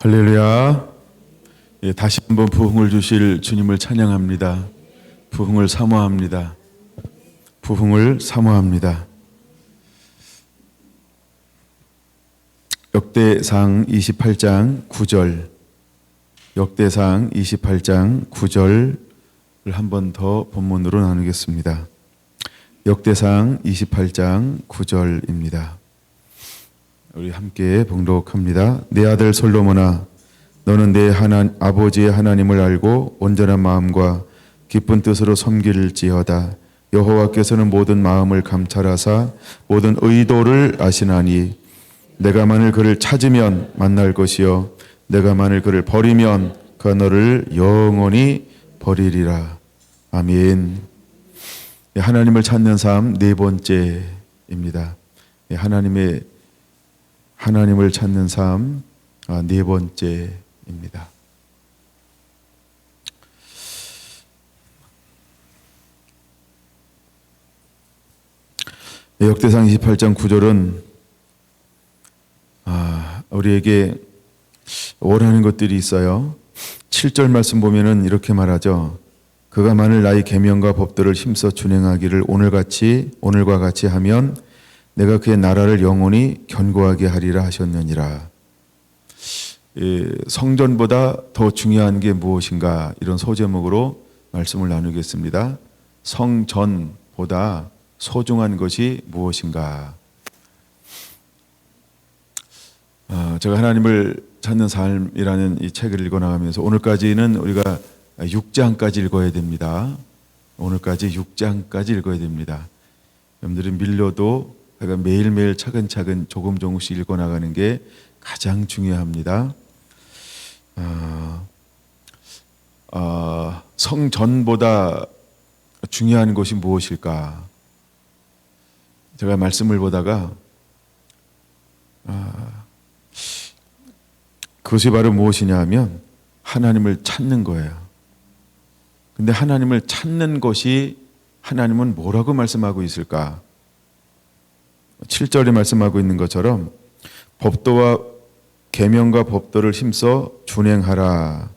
할렐루야. 예, 다시 한번 부흥을 주실 주님을 찬양합니다. 부흥을 사모합니다. 부흥을 사모합니다. 역대상 28장 9절, 역대상 28장 9절을 한 번 더 본문으로 나누겠습니다. 역대상 28장 9절입니다. 우리 함께 봉독합니다. 내 아들 솔로몬아, 너는 내 아버지의 하나님을 알고 온전한 마음과 기쁜 뜻으로 섬길지어다. 여호와께서는 모든 마음을 감찰하사 모든 의도를 아시나니 내가 만일 그를 찾으면 만날 것이요 내가 만일 그를 버리면 그가 너를 영원히 버리리라. 아멘. 하나님을 찾는 삶 네 번째입니다. 하나님을 찾는 삶 네 번째입니다. 역대상 28장 9절은 우리에게 원하는 것들이 있어요. 7절 말씀 보면은 이렇게 말하죠. 그가 만일 나의 계명과 법도를 힘써 준행하기를 오늘과 같이 하면 내가 그의 나라를 영원히 견고하게 하리라 하셨느니라. 성전보다 더 중요한 게 무엇인가, 이런 소제목으로 말씀을 나누겠습니다. 성전보다 소중한 것이 무엇인가. 제가 하나님을 찾는 삶이라는 이 책을 읽어나가면서 오늘까지는 우리가 6장까지 읽어야 됩니다. 오늘까지 6장까지 읽어야 됩니다. 여러분들이 밀려도 매일매일 차근차근 조금씩 읽어나가는 게 가장 중요합니다. 성전보다 중요한 것이 무엇일까? 제가 말씀을 보다가 그것이 바로 무엇이냐 하면 하나님을 찾는 거예요. 근데 하나님을 찾는 것이, 하나님은 뭐라고 말씀하고 있을까? 7절에 말씀하고 있는 것처럼 법도와 계명과 법도를 힘써 준행하라.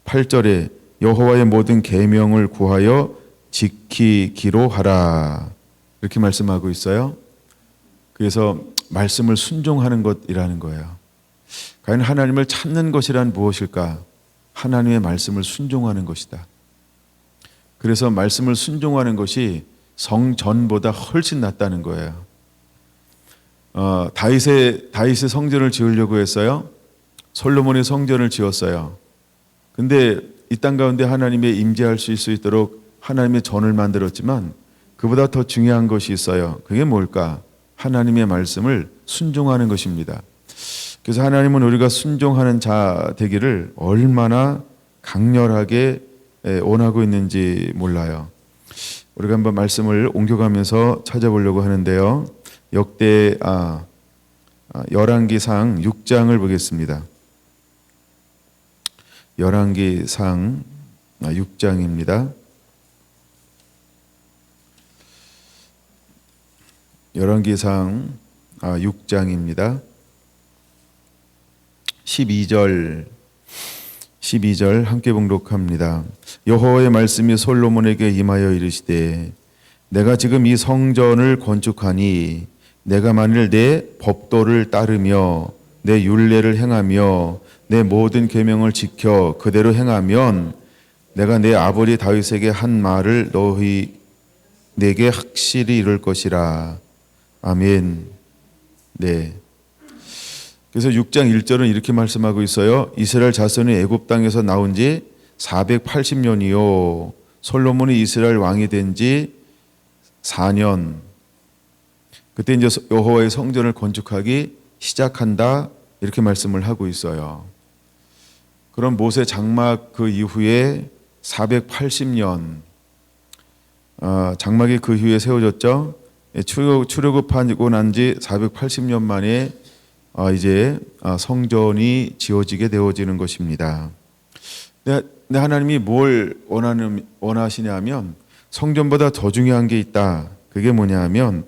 8절에 여호와의 모든 계명을 구하여 지키기로 하라. 이렇게 말씀하고 있어요. 그래서 말씀을 순종하는 것이라는 거예요. 과연 하나님을 찾는 것이란 무엇일까? 하나님의 말씀을 순종하는 것이다. 그래서 말씀을 순종하는 것이 성전보다 훨씬 낫다는 거예요. 다윗의 성전을 지으려고 했어요. 솔로몬의 성전을 지었어요. 근데 이 땅 가운데 하나님의 임재할 수 있도록 하나님의 전을 만들었지만 그보다 더 중요한 것이 있어요. 그게 뭘까? 하나님의 말씀을 순종하는 것입니다. 그래서 하나님은 우리가 순종하는 자 되기를 얼마나 강렬하게 원하고 있는지 몰라요. 우리가 한번 말씀을 옮겨가면서 찾아보려고 하는데요. 열왕기상 6장을 보겠습니다. 열왕기상 6장입니다. 열왕기상 6장입니다. 12절 함께 봉독합니다. 여호와의 말씀이 솔로몬에게 임하여 이르시되 내가 지금 이 성전을 건축하니 내가 만일 내 법도를 따르며 내 율례를 행하며 내 모든 계명을 지켜 그대로 행하면 내가 내 아버지 다윗에게 한 말을 내게 확실히 이룰 것이라. 아멘. 네. 그래서 6장 1절은 이렇게 말씀하고 있어요. 이스라엘 자손이 애굽 땅에서 나온 지 480년이요. 솔로몬이 이스라엘 왕이 된 지 4년. 그때 이제 여호와의 성전을 건축하기 시작한다. 이렇게 말씀을 하고 있어요. 그럼 모세 장막 그 이후에 480년. 장막이 그 이후에 세워졌죠. 출애굽하고 난 지 480년 만에 이제 성전이 지어지게 되어지는 것입니다. 근데 하나님이 뭘 원하시냐면 성전보다 더 중요한 게 있다. 그게 뭐냐 하면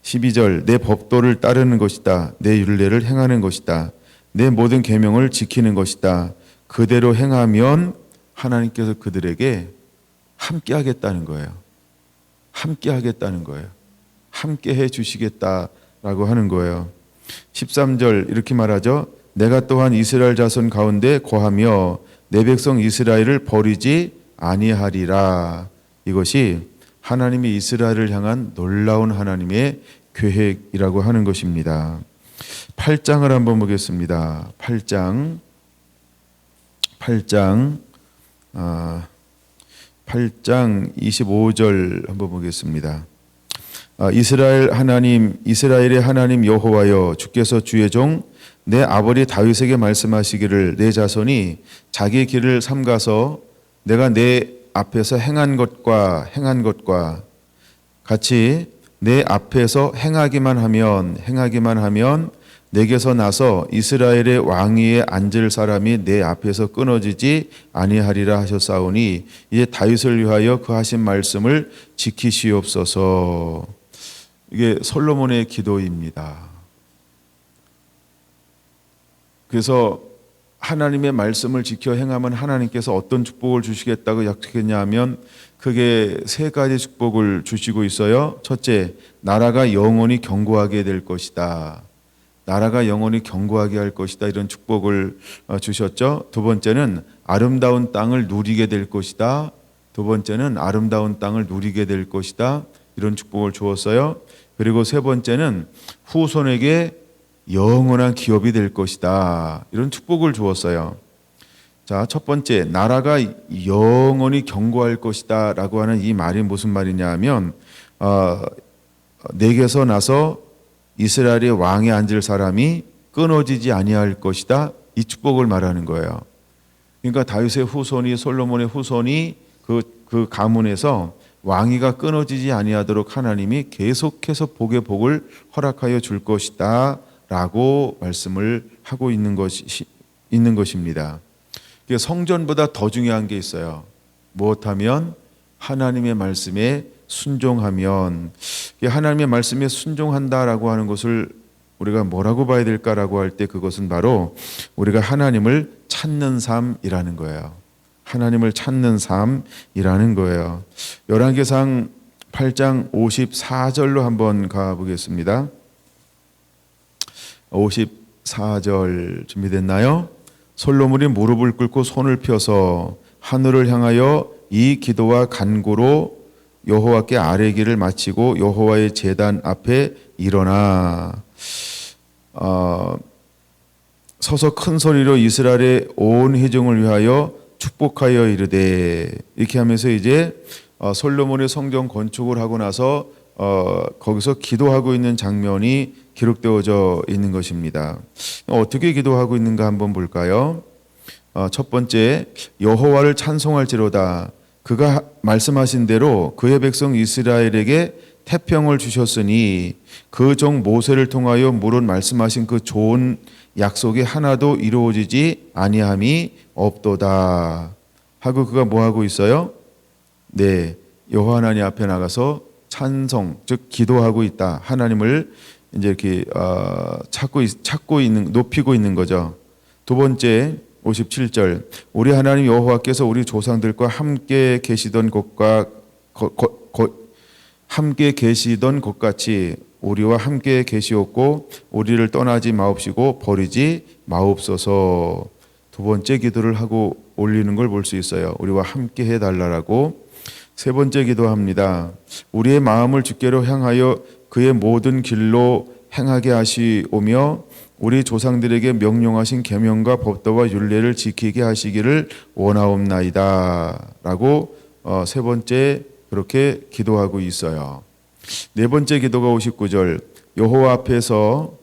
12절 내 법도를 따르는 것이다. 내 율례를 행하는 것이다. 내 모든 계명을 지키는 것이다. 그대로 행하면 하나님께서 그들에게 함께 하겠다는 거예요. 함께 하겠다는 거예요. 함께 해 주시겠다라고 하는 거예요. 13절 이렇게 말하죠. 내가 또한 이스라엘 자손 가운데 거하며 내 백성 이스라엘을 버리지 아니하리라. 이것이 하나님이 이스라엘을 향한 놀라운 하나님의 계획이라고 하는 것입니다. 8장을 한번 보겠습니다. 8장 25절 한번 보겠습니다. 이스라엘의 하나님 여호와여, 주께서 주의 종 내 아버지 다윗에게 말씀하시기를 내 자손이 자기 길을 삼가서 내가 내 앞에서 행한 것과 같이 내 앞에서 행하기만 하면 내게서 나서 이스라엘의 왕위에 앉을 사람이 내 앞에서 끊어지지 아니하리라 하셨사오니 이제 다윗을 위하여 그 하신 말씀을 지키시옵소서. 이게 솔로몬의 기도입니다. 그래서 하나님의 말씀을 지켜 행하면 하나님께서 어떤 축복을 주시겠다고 약속했냐 하면 크게 세 가지 축복을 주시고 있어요. 첫째, 나라가 영원히 견고하게 될 것이다. 나라가 영원히 견고하게 할 것이다. 이런 축복을 주셨죠. 두 번째는 아름다운 땅을 누리게 될 것이다. 두 번째는 아름다운 땅을 누리게 될 것이다. 이런 축복을 주었어요. 그리고 세 번째는 후손에게 영원한 기업이 될 것이다. 이런 축복을 주었어요. 자, 첫 번째, 나라가 영원히 견고할 것이다 라고 하는 이 말이 무슨 말이냐 하면 내게서 나서 이스라엘의 왕에 앉을 사람이 끊어지지 아니할 것이다. 이 축복을 말하는 거예요. 그러니까 다윗의 후손이, 솔로몬의 후손이 그 가문에서 왕위가 끊어지지 아니하도록 하나님이 계속해서 복의 복을 허락하여 줄 것이다 라고 말씀을 하고 있는 것입니다. 성전보다 더 중요한 게 있어요. 무엇하면 하나님의 말씀에 순종하면, 하나님의 말씀에 순종한다라고 하는 것을 우리가 뭐라고 봐야 될까라고 할 때 그것은 바로 우리가 하나님을 찾는 삶이라는 거예요. 하나님을 찾는 삶이라는 거예요. 열왕기상 8장 54절로 한번 가보겠습니다. 54절 준비됐나요? 솔로몬이 무릎을 꿇고 손을 펴서 하늘을 향하여 이 기도와 간구로 여호와께 아뢰기를 마치고 여호와의 제단 앞에 일어나 서서 큰 소리로 이스라엘의 온 회중을 위하여 축복하여 이르되, 이렇게 하면서 이제 솔로몬의 성전 건축을 하고 나서 거기서 기도하고 있는 장면이 기록되어져 있는 것입니다. 어떻게 기도하고 있는가 한번 볼까요? 첫 번째, 여호와를 찬송할지로다. 그가 말씀하신 대로 그의 백성 이스라엘에게 태평을 주셨으니 그 종 모세를 통하여 물은 말씀하신 그 좋은 약속이 하나도 이루어지지 아니함이 없도다 하고 그가 뭐 하고 있어요? 네, 여호와 하나님 앞에 나가서 찬송, 즉 기도하고 있다. 하나님을 이제 이렇게 찾고 있는, 높이고 있는 거죠. 두 번째, 57절, 우리 하나님 여호와께서 우리 조상들과 함께 계시던 것 같이 우리와 함께 계시옵고 우리를 떠나지 마옵시고 버리지 마옵소서. 두 번째 기도를 하고 올리는 걸 볼 수 있어요. 우리와 함께 해달라고. 세 번째 기도합니다. 우리의 마음을 주께로 향하여 그의 모든 길로 행하게 하시오며 우리 조상들에게 명령하신 계명과 법도와 율례를 지키게 하시기를 원하옵나이다 라고 세 번째 그렇게 기도하고 있어요. 네 번째 기도가 59절, 여호와 앞에서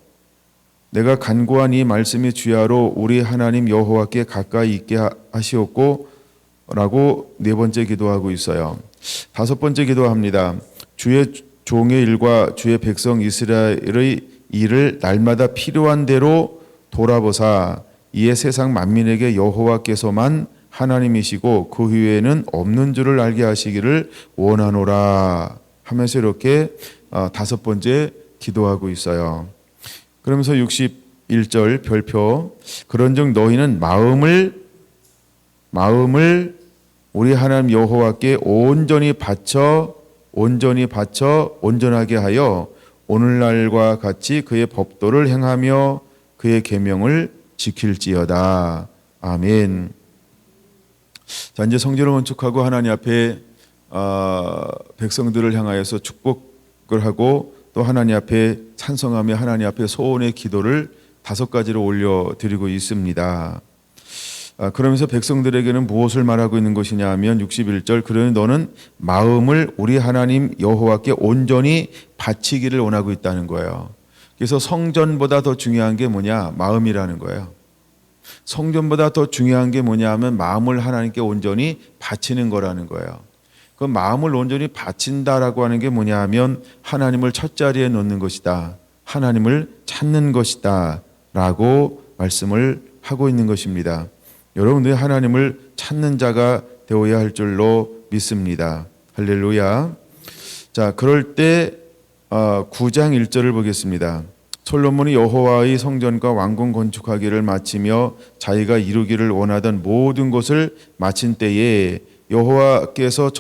내가 간구한 이 말씀이 주야로 우리 하나님 여호와께 가까이 있게 하시옵고 라고 네 번째 기도하고 있어요. 다섯 번째 기도합니다. 주의 종의 일과 주의 백성 이스라엘의 일을 날마다 필요한 대로 돌아보사 이에 세상 만민에게 여호와께서만 하나님이시고 그 후에는 없는 줄을 알게 하시기를 원하노라 하면서 이렇게 다섯 번째 기도하고 있어요. 그러면서 1절 별표 그런즉 너희는 마음을 우리 하나님 여호와께 온전히 바쳐 온전하게 하여 오늘날과 같이 그의 법도를 행하며 그의 계명을 지킬지어다. 아멘. 자, 이제 성전을 건축하고 하나님 앞에 백성들을 향하여서 축복을 하고 또 하나님 앞에 찬송하며 하나님 앞에 소원의 기도를 5가지로 올려드리고 있습니다. 그러면서 백성들에게는 무엇을 말하고 있는 것이냐 하면 61절 그러니 너는 마음을 우리 하나님 여호와께 온전히 바치기를 원하고 있다는 거예요. 그래서 성전보다 더 중요한 게 뭐냐? 마음이라는 거예요. 성전보다 더 중요한 게 뭐냐 하면 마음을 하나님께 온전히 바치는 거라는 거예요. 그 마음을 온전히 바친다라고 하는 게 뭐냐 하면 하나님을 첫 자리에 놓는 것이다. 하나님을 찾는 것이다 라고 말씀을 하고 있는 것입니다. 여러분들이 하나님을 찾는 자가 되어야 할 줄로 믿습니다. 할렐루야. 자, 그럴 때 9장 1절을 보겠습니다. 솔로몬이 여호와의 성전과 왕궁 건축하기를 마치며 자기가 이루기를 원하던 모든 것을 마친 때에 여호와께서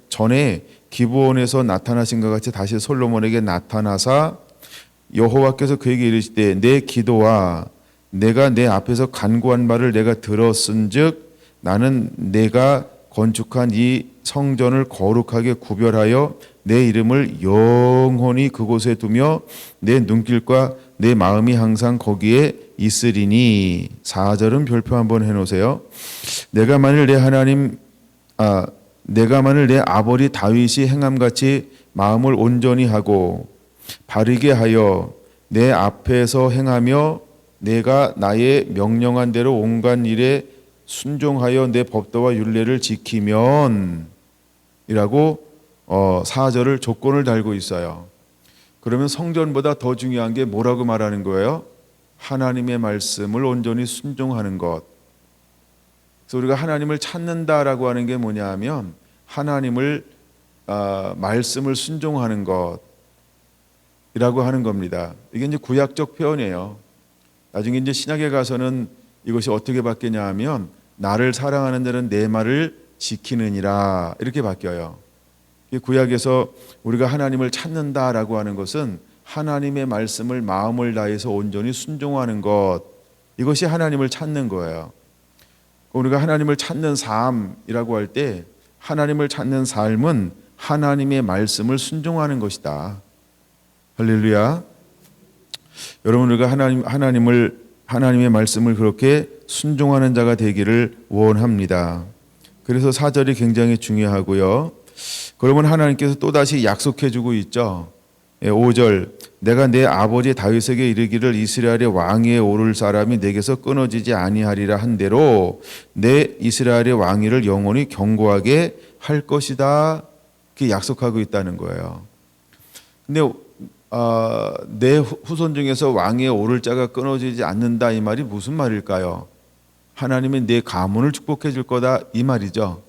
전에 기브온에서 나타나신 것 같이 다시 솔로몬에게 나타나사 여호와께서 그에게 이르시되 내 기도와 내가 내 앞에서 간구한 바를 내가 들었은즉 나는 내가 건축한 이 성전을 거룩하게 구별하여 내 이름을 영원히 그곳에 두며 내 눈길과 내 마음이 항상 거기에 있으리니. 4절은 별표 한번 해놓으세요. 내가 만일 내 아버지 다윗이 행함같이 마음을 온전히 하고 바르게 하여 내 앞에서 행하며 내가 나의 명령한 대로 온갖 일에 순종하여 내 법도와 율례를 지키면 이라고 4절을 조건을 달고 있어요. 그러면 성전보다 더 중요한 게 뭐라고 말하는 거예요? 하나님의 말씀을 온전히 순종하는 것. 그래서 우리가 하나님을 찾는다라고 하는 게 뭐냐 하면 하나님을 말씀을 순종하는 것이라고 하는 겁니다. 이게 이제 구약적 표현이에요. 나중에 이제 신약에 가서는 이것이 어떻게 바뀌냐 하면 나를 사랑하는 자는 내 말을 지키느니라 이렇게 바뀌어요. 구약에서 우리가 하나님을 찾는다라고 하는 것은 하나님의 말씀을 마음을 다해서 온전히 순종하는 것, 이것이 하나님을 찾는 거예요. 우리가 하나님을 찾는 삶이라고 할 때 하나님을 찾는 삶은 하나님의 말씀을 순종하는 것이다. 할렐루야. 여러분, 우리가 하나님의 말씀을 그렇게 순종하는 자가 되기를 원합니다. 그래서 4절이 굉장히 중요하고요. 그러면 하나님께서 또다시 약속해 주고 있죠. 5절 내가 내 아버지 다윗에게 이르기를 이스라엘의 왕위에 오를 사람이 내게서 끊어지지 아니하리라 한 대로 내 이스라엘의 왕위를 영원히 견고하게 할 것이다. 그렇게 약속하고 있다는 거예요. 근데 내 후손 중에서 왕위에 오를 자가 끊어지지 않는다 이 말이 무슨 말일까요? 하나님은 내 가문을 축복해 줄 거다 이 말이죠.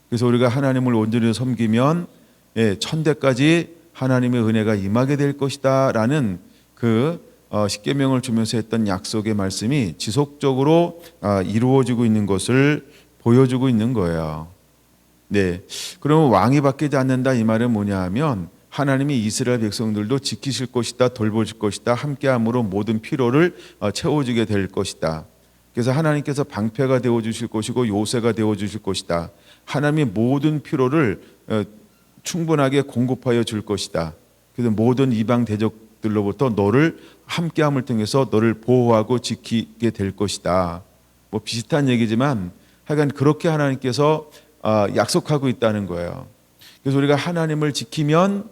그래서 우리가 하나님을 온전히 섬기면 천대까지 하나님의 은혜가 임하게 될 것이다 라는 그 십계명을 주면서 했던 약속의 말씀이 지속적으로 이루어지고 있는 것을 보여주고 있는 거예요. 네, 그러면 왕이 바뀌지 않는다 이 말은 뭐냐 하면 하나님이 이스라엘 백성들도 지키실 것이다, 돌보실 것이다, 함께함으로 모든 필요를 채워주게 될 것이다. 그래서 하나님께서 방패가 되어주실 것이고 요새가 되어주실 것이다. 하나님의 모든 필요를 충분하게 공급하여 줄 것이다. 그래서 모든 이방 대적들로부터 너를 함께함을 통해서 너를 보호하고 지키게 될 것이다. 뭐 비슷한 얘기지만 하여간 그렇게 하나님께서 약속하고 있다는 거예요. 그래서 우리가 하나님을 지키면,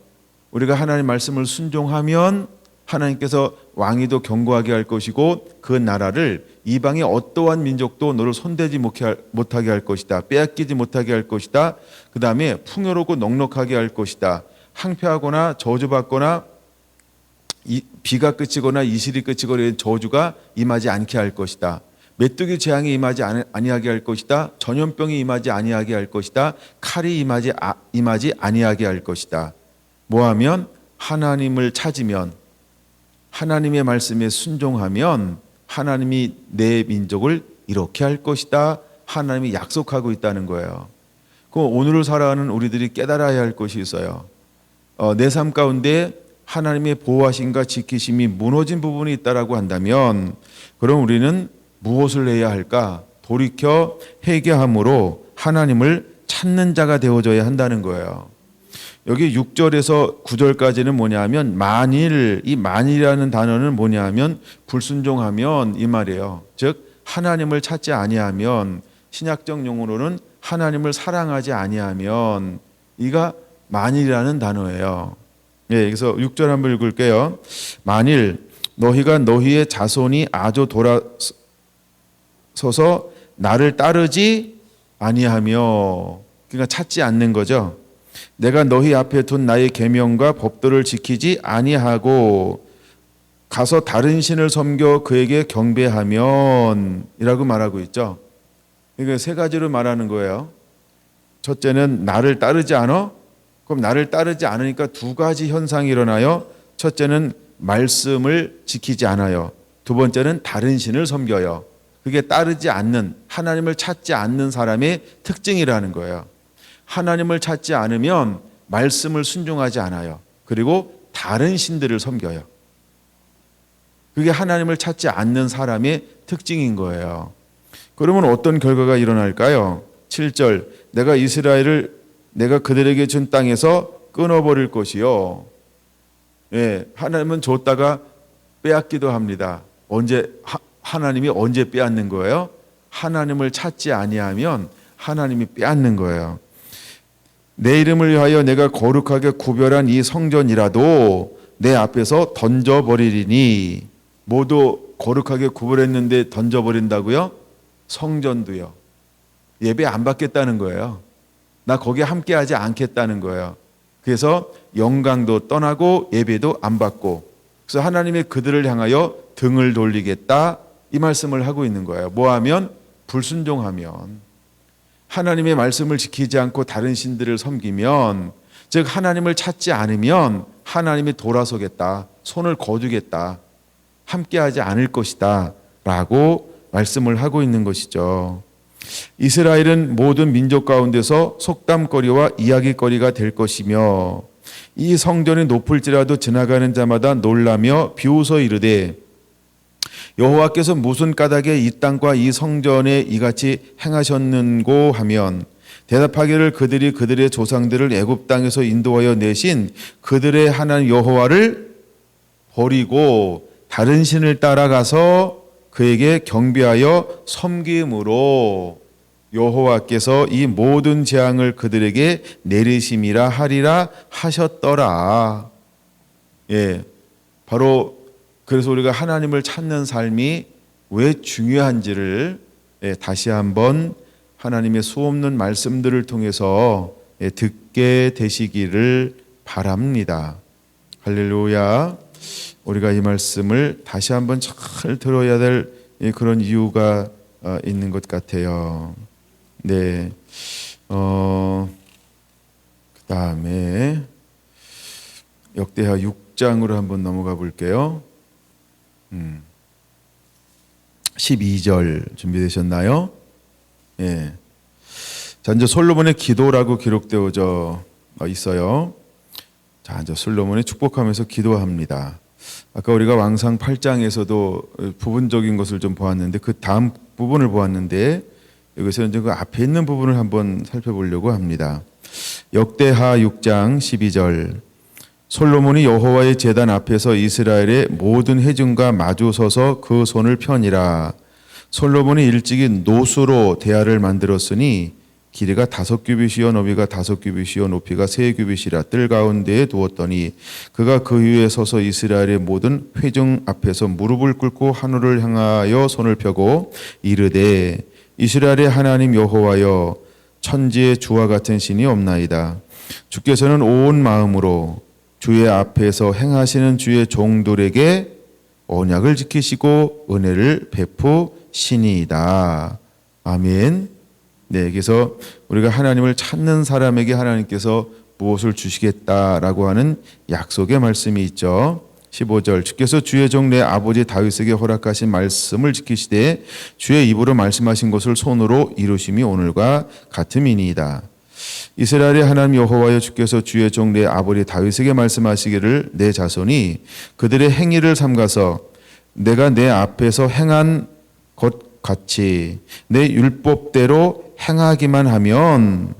우리가 하나님 말씀을 순종하면 하나님께서 왕위도 견고하게 할 것이고 그 나라를 이방의 어떠한 민족도 너를 손대지 못하게 할 것이다. 빼앗기지 못하게 할 것이다. 그 다음에 풍요롭고 넉넉하게 할 것이다. 항폐하거나 저주받거나 비가 그치거나 이슬이 그치거나 저주가 임하지 않게 할 것이다. 메뚜기 재앙이 임하지 아니하게 할 것이다. 전염병이 임하지 아니하게 할 것이다. 칼이 임하지 아니하게 할 것이다. 뭐하면 하나님을 찾으면, 하나님의 말씀에 순종하면 하나님이 내 민족을 이렇게 할 것이다. 하나님이 약속하고 있다는 거예요. 그럼 오늘을 살아가는 우리들이 깨달아야 할 것이 있어요. 내 삶 가운데 하나님의 보호하심과 지키심이 무너진 부분이 있다라고 한다면 그럼 우리는 무엇을 해야 할까? 돌이켜 회개함으로 하나님을 찾는 자가 되어져야 한다는 거예요. 여기 6절에서 9절까지는 뭐냐면 만일, 이 만일이라는 단어는 뭐냐면 불순종하면 이 말이에요. 즉 하나님을 찾지 아니하면, 신약적 용어로는 하나님을 사랑하지 아니하면, 이가 만일이라는 단어예요. 예, 그래서 6절 한번 읽을게요. 만일 너희가 너희의 자손이 아주 돌아서서 나를 따르지 아니하며, 그러니까 찾지 않는 거죠. 내가 너희 앞에 둔 나의 계명과 법도를 지키지 아니하고 가서 다른 신을 섬겨 그에게 경배하면 이라고 말하고 있죠. 그러니까 세 가지로 말하는 거예요. 첫째는 나를 따르지 않아? 그럼 나를 따르지 않으니까 두 가지 현상이 일어나요. 첫째는 말씀을 지키지 않아요. 두 번째는 다른 신을 섬겨요. 그게 따르지 않는, 하나님을 찾지 않는 사람의 특징이라는 거예요. 하나님을 찾지 않으면 말씀을 순종하지 않아요. 그리고 다른 신들을 섬겨요. 그게 하나님을 찾지 않는 사람의 특징인 거예요. 그러면 어떤 결과가 일어날까요? 7절, 내가 이스라엘을 내가 그들에게 준 땅에서 끊어버릴 것이요. 예, 하나님은 줬다가 빼앗기도 합니다. 하나님이 언제 빼앗는 거예요? 하나님을 찾지 아니하면 하나님이 빼앗는 거예요. 내 이름을 위하여 내가 거룩하게 구별한 이 성전이라도 내 앞에서 던져버리리니. 모두 거룩하게 구별했는데 던져버린다고요? 성전도요. 예배 안 받겠다는 거예요. 나 거기에 함께하지 않겠다는 거예요. 그래서 영광도 떠나고 예배도 안 받고, 그래서 하나님이 그들을 향하여 등을 돌리겠다, 이 말씀을 하고 있는 거예요. 뭐하면? 불순종하면, 하나님의 말씀을 지키지 않고 다른 신들을 섬기면, 즉 하나님을 찾지 않으면 하나님이 돌아서겠다, 손을 거두겠다, 함께하지 않을 것이다 라고 말씀을 하고 있는 것이죠. 이스라엘은 모든 민족 가운데서 속담거리와 이야기거리가 될 것이며, 이 성전이 높을지라도 지나가는 자마다 놀라며 비웃어 이르되, 여호와께서 무슨 까닭에 이 땅과 이 성전에 이같이 행하셨는고 하면, 대답하기를 그들이 그들의 조상들을 애굽 땅에서 인도하여 내신 그들의 하나님 여호와를 버리고 다른 신을 따라가서 그에게 경배하여 섬김으로 여호와께서 이 모든 재앙을 그들에게 내리심이라 하리라 하셨더라. 예, 바로 그래서 우리가 하나님을 찾는 삶이 왜 중요한지를 다시 한번 하나님의 수없는 말씀들을 통해서 듣게 되시기를 바랍니다. 할렐루야. 우리가 이 말씀을 다시 한번 잘 들어야 될 그런 이유가 있는 것 같아요. 네. 그다음에 역대하 6장으로 한번 넘어가 볼게요. 12절 준비되셨나요? 예. 자, 이제 솔로몬의 기도라고 기록되어져 있어요. 자, 이제 솔로몬이 축복하면서 기도합니다. 아까 우리가 왕상 8장에서도 부분적인 것을 좀 보았는데 그 다음 부분을 보았는데 여기서 이제 그 앞에 있는 부분을 한번 살펴보려고 합니다. 역대하 6장 12절, 솔로몬이 여호와의 제단 앞에서 이스라엘의 모든 회중과 마주 서서 그 손을 펴니라. 솔로몬이 일찍이 노수로 대야를 만들었으니 길이가 5규빗이요 너비가 5규빗이요 높이가 3규빗이라 뜰 가운데에 두었더니 그가 그 위에 서서 이스라엘의 모든 회중 앞에서 무릎을 꿇고 하늘을 향하여 손을 펴고 이르되, 이스라엘의 하나님 여호와여, 천지에 주와 같은 신이 없나이다. 주께서는 온 마음으로 주의 앞에서 행하시는 주의 종들에게 언약을 지키시고 은혜를 베푸시니이다. 아멘. 네, 그래서 우리가 하나님을 찾는 사람에게 하나님께서 무엇을 주시겠다라고 하는 약속의 말씀이 있죠. 15절 주께서 주의 종 내 아버지 다윗에게 허락하신 말씀을 지키시되 주의 입으로 말씀하신 것을 손으로 이루심이 오늘과 같음이니이다. 이스라엘의 하나님 여호와여 주께서 주의 종 내 아버지 다윗에게 말씀하시기를 내 자손이 그들의 행위를 삼가서 내가 내 앞에서 행한 것 같이 내 율법대로 행하기만 하면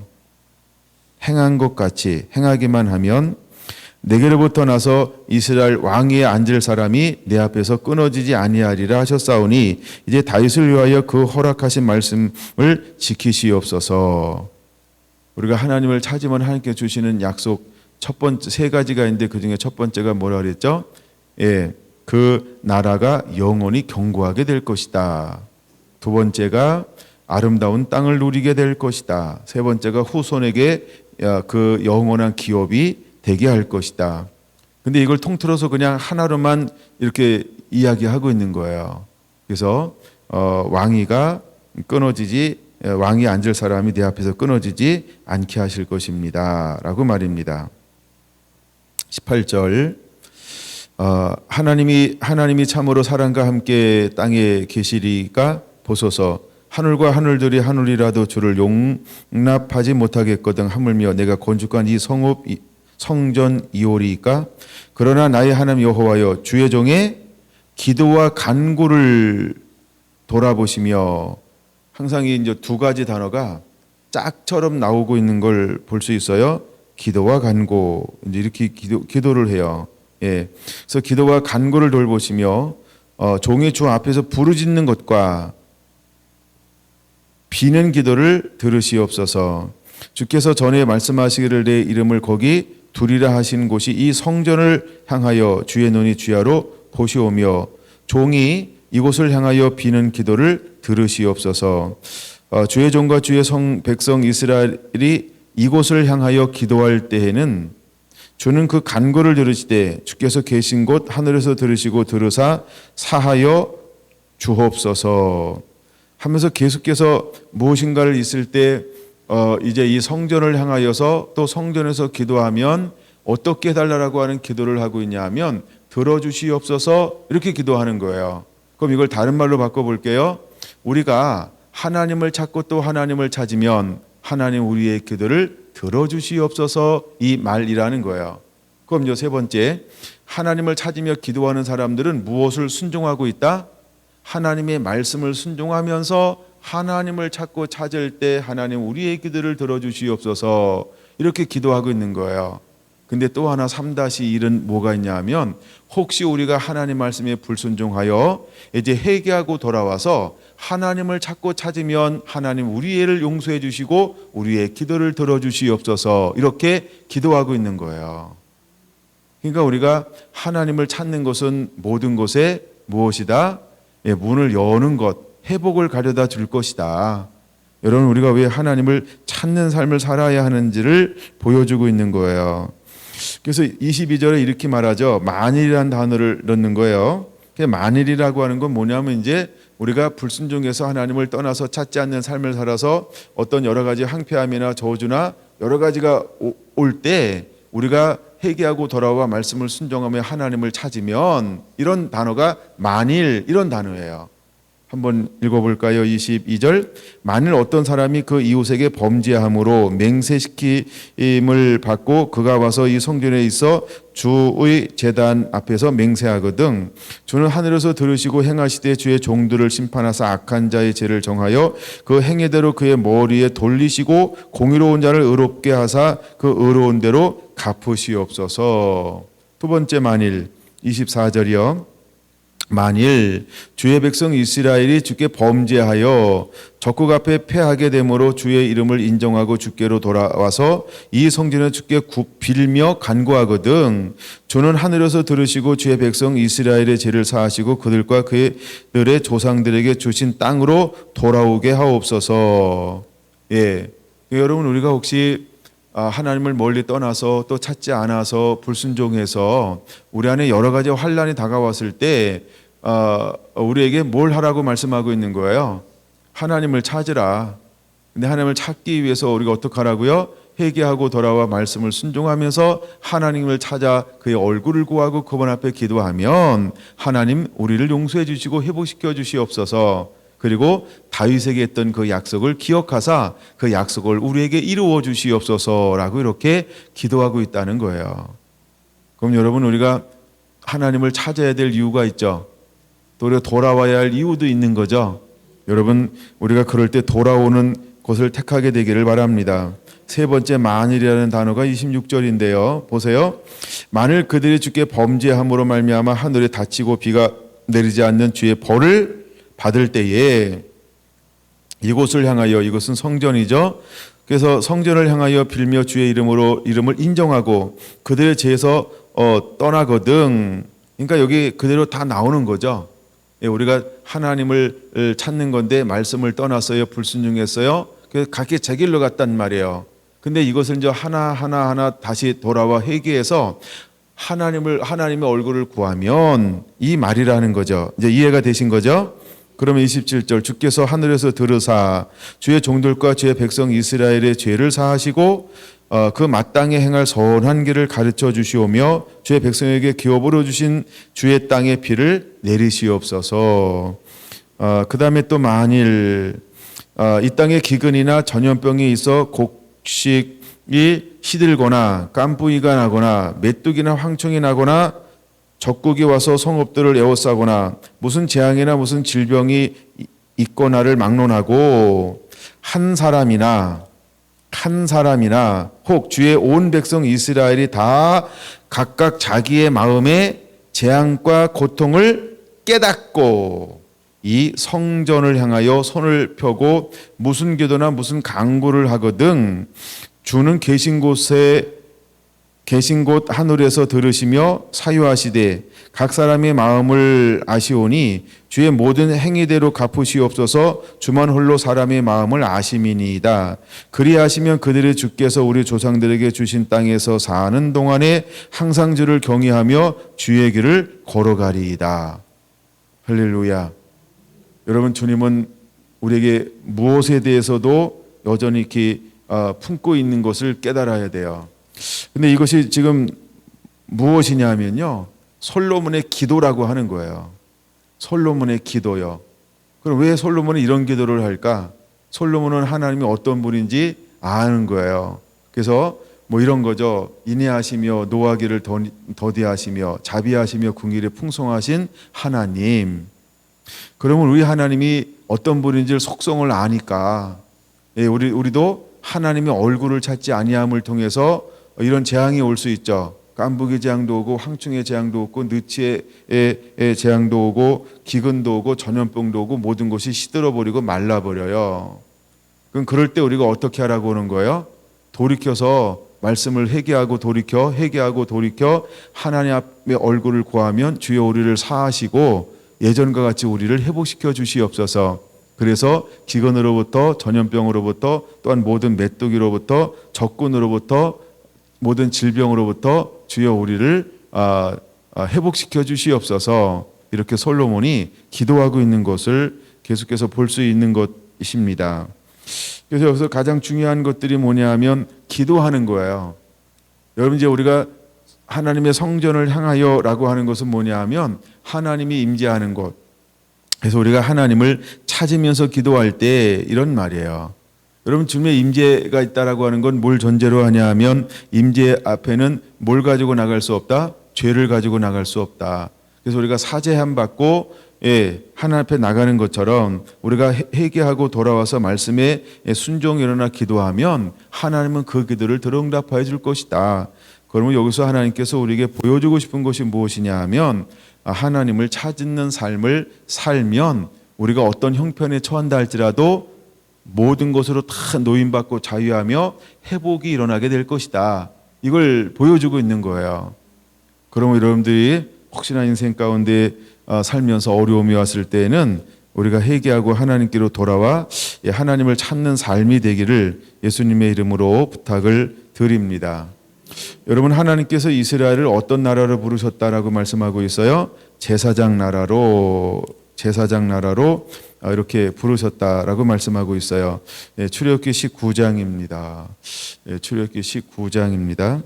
내게로부터 나서 이스라엘 왕위에 앉을 사람이 내 앞에서 끊어지지 아니하리라 하셨사오니 이제 다윗을 위하여 그 허락하신 말씀을 지키시옵소서. 우리가 하나님을 찾으면 하나님께 주시는 약속 첫 번째 세 가지가 있는데 그 중에 첫 번째가 뭐라 그랬죠? 그 나라가 영원히 견고하게 될 것이다. 두 번째가 아름다운 땅을 누리게 될 것이다. 세 번째가 후손에게 그 영원한 기업이 되게 할 것이다. 근데 이걸 통틀어서 그냥 하나로만 이렇게 이야기하고 있는 거예요. 그래서 왕이 앉을 사람이 내 앞에서 끊어지지 않게 하실 것입니다. 라고 말입니다. 18절 하나님이 참으로 사랑과 함께 땅에 계시리까 보소서. 하늘과 하늘들이 하늘이라도 주를 용납하지 못하겠거든 하물며 내가 건축한 이 성전 이오리이까. 그러나 나의 하나님 여호와여 주의 종의 기도와 간구를 돌아보시며. 항상 이제 두 가지 단어가 짝처럼 나오고 있는 걸 볼 수 있어요. 기도와 간구. 이제 이렇게 기도를 해요. 그래서 기도와 간구를 돌보시며 종의 주 앞에서 부르짖는 것과 비는 기도를 들으시옵소서. 주께서 전에 말씀하시기를 내 이름을 거기 두리라 하신 곳이 이 성전을 향하여 주의 눈이 주야로 보시오며 종이 이곳을 향하여 비는 기도를 들으시옵소서. 주의 종과 주의 백성 이스라엘이 이곳을 향하여 기도할 때에는 주는 그 간구를 들으시되 주께서 계신 곳 하늘에서 들으시고 들으사 사하여 주옵소서 하면서 계속해서 무엇인가를 있을 때 이제 이 성전을 향하여서 또 성전에서 기도하면 어떻게 해달라고 하는 기도를 하고 있냐 하면 들어주시옵소서 이렇게 기도하는 거예요. 그럼 이걸 다른 말로 바꿔볼게요. 우리가 하나님을 찾고 또 하나님을 찾으면 하나님 우리의 기도를 들어주시옵소서 이 말이라는 거예요. 그럼 이제 세 번째, 하나님을 찾으며 기도하는 사람들은 무엇을 순종하고 있다? 하나님의 말씀을 순종하면서 하나님을 찾고 찾을 때 하나님 우리의 기도를 들어주시옵소서 이렇게 기도하고 있는 거예요. 근데 또 하나 3-1은 뭐가 있냐 하면 혹시 우리가 하나님 말씀에 불순종하여 이제 회개하고 돌아와서 하나님을 찾고 찾으면 하나님 우리의 죄를 용서해 주시고 우리의 기도를 들어주시옵소서 이렇게 기도하고 있는 거예요. 그러니까 우리가 하나님을 찾는 것은 모든 것에 무엇이다? 문을 여는 것, 회복을 가져다 줄 것이다. 여러분 우리가 왜 하나님을 찾는 삶을 살아야 하는지를 보여주고 있는 거예요. 그래서 22절에 이렇게 말하죠. 만일이라는 단어를 넣는 거예요. 만일이라고 하는 건 뭐냐면 이제 우리가 불순종해서 하나님을 떠나서 찾지 않는 삶을 살아서 어떤 여러 가지 황폐함이나 저주나 여러 가지가 올 때 우리가 회개하고 돌아와 말씀을 순종하며 하나님을 찾으면 이런 단어가 만일 이런 단어예요. 한번 읽어볼까요? 22절 만일 어떤 사람이 그 이웃에게 범죄함으로 맹세시킴을 받고 그가 와서 이 성전에 있어 주의 제단 앞에서 맹세하거든 주는 하늘에서 들으시고 행하시되 주의 종들을 심판하사 악한 자의 죄를 정하여 그 행위대로 그의 머리에 돌리시고 공의로운 자를 의롭게 하사 그 의로운 대로 갚으시옵소서. 두 번째 만일 24절이요. 만일 주의 백성 이스라엘이 주께 범죄하여 적국 앞에 패하게 되므로 주의 이름을 인정하고 주께로 돌아와서 이 성전에 주께 빌며 간구하거든 주는 하늘에서 들으시고 주의 백성 이스라엘의 죄를 사하시고 그들과 그들의 조상들에게 주신 땅으로 돌아오게 하옵소서. 여러분 우리가 혹시 하나님을 멀리 떠나서 또 찾지 않아서 불순종해서 우리 안에 여러 가지 환난이 다가왔을 때 우리에게 뭘 하라고 말씀하고 있는 거예요? 하나님을 찾으라. 근데 하나님을 찾기 위해서 우리가 어떻게 하라고요? 회개하고 돌아와 말씀을 순종하면서 하나님을 찾아 그의 얼굴을 구하고 그분 앞에 기도하면 하나님 우리를 용서해 주시고 회복시켜 주시옵소서. 그리고 다윗에게 했던 그 약속을 기억하사 그 약속을 우리에게 이루어 주시옵소서라고 이렇게 기도하고 있다는 거예요. 그럼 여러분, 우리가 하나님을 찾아야 될 이유가 있죠. 또 우리가 돌아와야 할 이유도 있는 거죠. 여러분, 우리가 그럴 때 돌아오는 곳을 택하게 되기를 바랍니다. 세 번째, 만일이라는 단어가 26절인데요. 보세요. 만일 그들이 주께 범죄함으로 말미암아 하늘에 닫히고 비가 내리지 않는 주의 벌을 받을 때에 이곳을 향하여, 이것은 성전이죠. 그래서 성전을 향하여 빌며 주의 이름을 인정하고 그들의 죄에서 떠나거든. 그러니까 여기 그대로 다 나오는 거죠. 우리가 하나님을 찾는 건데 말씀을 떠났어요. 불순종했어요. 그래서 각기 제 길로 갔단 말이에요. 근데 이것을 이제 하나 다시 돌아와 회개해서 하나님의 얼굴을 구하면 이 말이라는 거죠. 이제 이해가 되신 거죠? 그러면 27절, 주께서 하늘에서 들으사 주의 종들과 주의 백성 이스라엘의 죄를 사하시고 그 마땅히 행할 선한 길을 가르쳐 주시오며 주의 백성에게 기업으로 주신 주의 땅의 피를 내리시옵소서. 그 다음에 또 만일 이 땅에 기근이나 전염병이 있어 곡식이 시들거나 깐부이가 나거나 메뚜기나 황충이 나거나 적국이 와서 성읍들을 에워싸거나 무슨 재앙이나 무슨 질병이 있거나를 막론하고 한 사람이나 혹 주의 온 백성 이스라엘이 다 각각 자기의 마음에 재앙과 고통을 깨닫고 이 성전을 향하여 손을 펴고 무슨 기도나 무슨 간구를 하거든 주는 계신 곳 하늘에서 들으시며 사유하시되 각 사람의 마음을 아시오니 주의 모든 행위대로 갚으시옵소서. 주만 홀로 사람의 마음을 아심이니이다. 그리하시면 그들의 주께서 우리 조상들에게 주신 땅에서 사는 동안에 항상 주를 경외하며 주의 길을 걸어가리이다. 할렐루야. 여러분, 주님은 우리에게 무엇에 대해서도 여전히 이렇게 품고 있는 것을 깨달아야 돼요. 근데 이것이 지금 무엇이냐면요, 솔로몬의 기도라고 하는 거예요. 솔로몬의 기도요. 그럼 왜 솔로몬은 이런 기도를 할까? 솔로몬은 하나님이 어떤 분인지 아는 거예요. 그래서 뭐 이런 거죠. 인애하시며 노하기를 더디하시며 자비하시며 궁일에 풍성하신 하나님. 그러면 우리 하나님이 어떤 분인지를 속성을 아니까 우리도 하나님의 얼굴을 찾지 아니함을 통해서 이런 재앙이 올 수 있죠. 깐부기 재앙도 오고 황충의 재앙도 오고 느치의 재앙도 오고 기근도 오고 전염병도 오고 모든 것이 시들어버리고 말라버려요. 그럼 그럴 때 우리가 어떻게 하라고 하는 거예요? 돌이켜서 말씀을 회개하고 돌이켜 하나님 앞에 얼굴을 구하면 주여 우리를 사하시고 예전과 같이 우리를 회복시켜 주시옵소서. 그래서 기근으로부터 전염병으로부터 또한 모든 메뚜기로부터 적군으로부터 모든 질병으로부터 주여 우리를 회복시켜 주시옵소서. 이렇게 솔로몬이 기도하고 있는 것을 계속해서 볼 수 있는 것입니다. 그래서 여기서 가장 중요한 것들이 뭐냐 하면 기도하는 거예요. 여러분, 이제 우리가 하나님의 성전을 향하여라고 하는 것은 뭐냐 하면 하나님이 임재하는 곳. 그래서 우리가 하나님을 찾으면서 기도할 때 이런 말이에요. 여러분, 주님의 임재가 있다라고 하는 건 뭘 전제로 하냐 하면 임재 앞에는 뭘 가지고 나갈 수 없다? 죄를 가지고 나갈 수 없다. 그래서 우리가 사죄함 받고 하나님 앞에 나가는 것처럼 우리가 회개하고 돌아와서 말씀에 순종이 일어나 기도하면 하나님은 그 기도를 들응답하여 줄 것이다. 그러면 여기서 하나님께서 우리에게 보여주고 싶은 것이 무엇이냐 하면 하나님을 찾는 삶을 살면 우리가 어떤 형편에 처한다 할지라도 모든 것으로 다 노임받고 자유하며 회복이 일어나게 될 것이다. 이걸 보여주고 있는 거예요. 그러면 여러분들이 혹시나 인생 가운데 살면서 어려움이 왔을 때에는 우리가 회개하고 하나님께로 돌아와 하나님을 찾는 삶이 되기를 예수님의 이름으로 부탁을 드립니다. 여러분, 하나님께서 이스라엘을 어떤 나라로 부르셨다라고 말씀하고 있어요? 제사장 나라로 이렇게 부르셨다라고 말씀하고 있어요. 출애굽기 19장입니다. 출애굽기 19장입니다.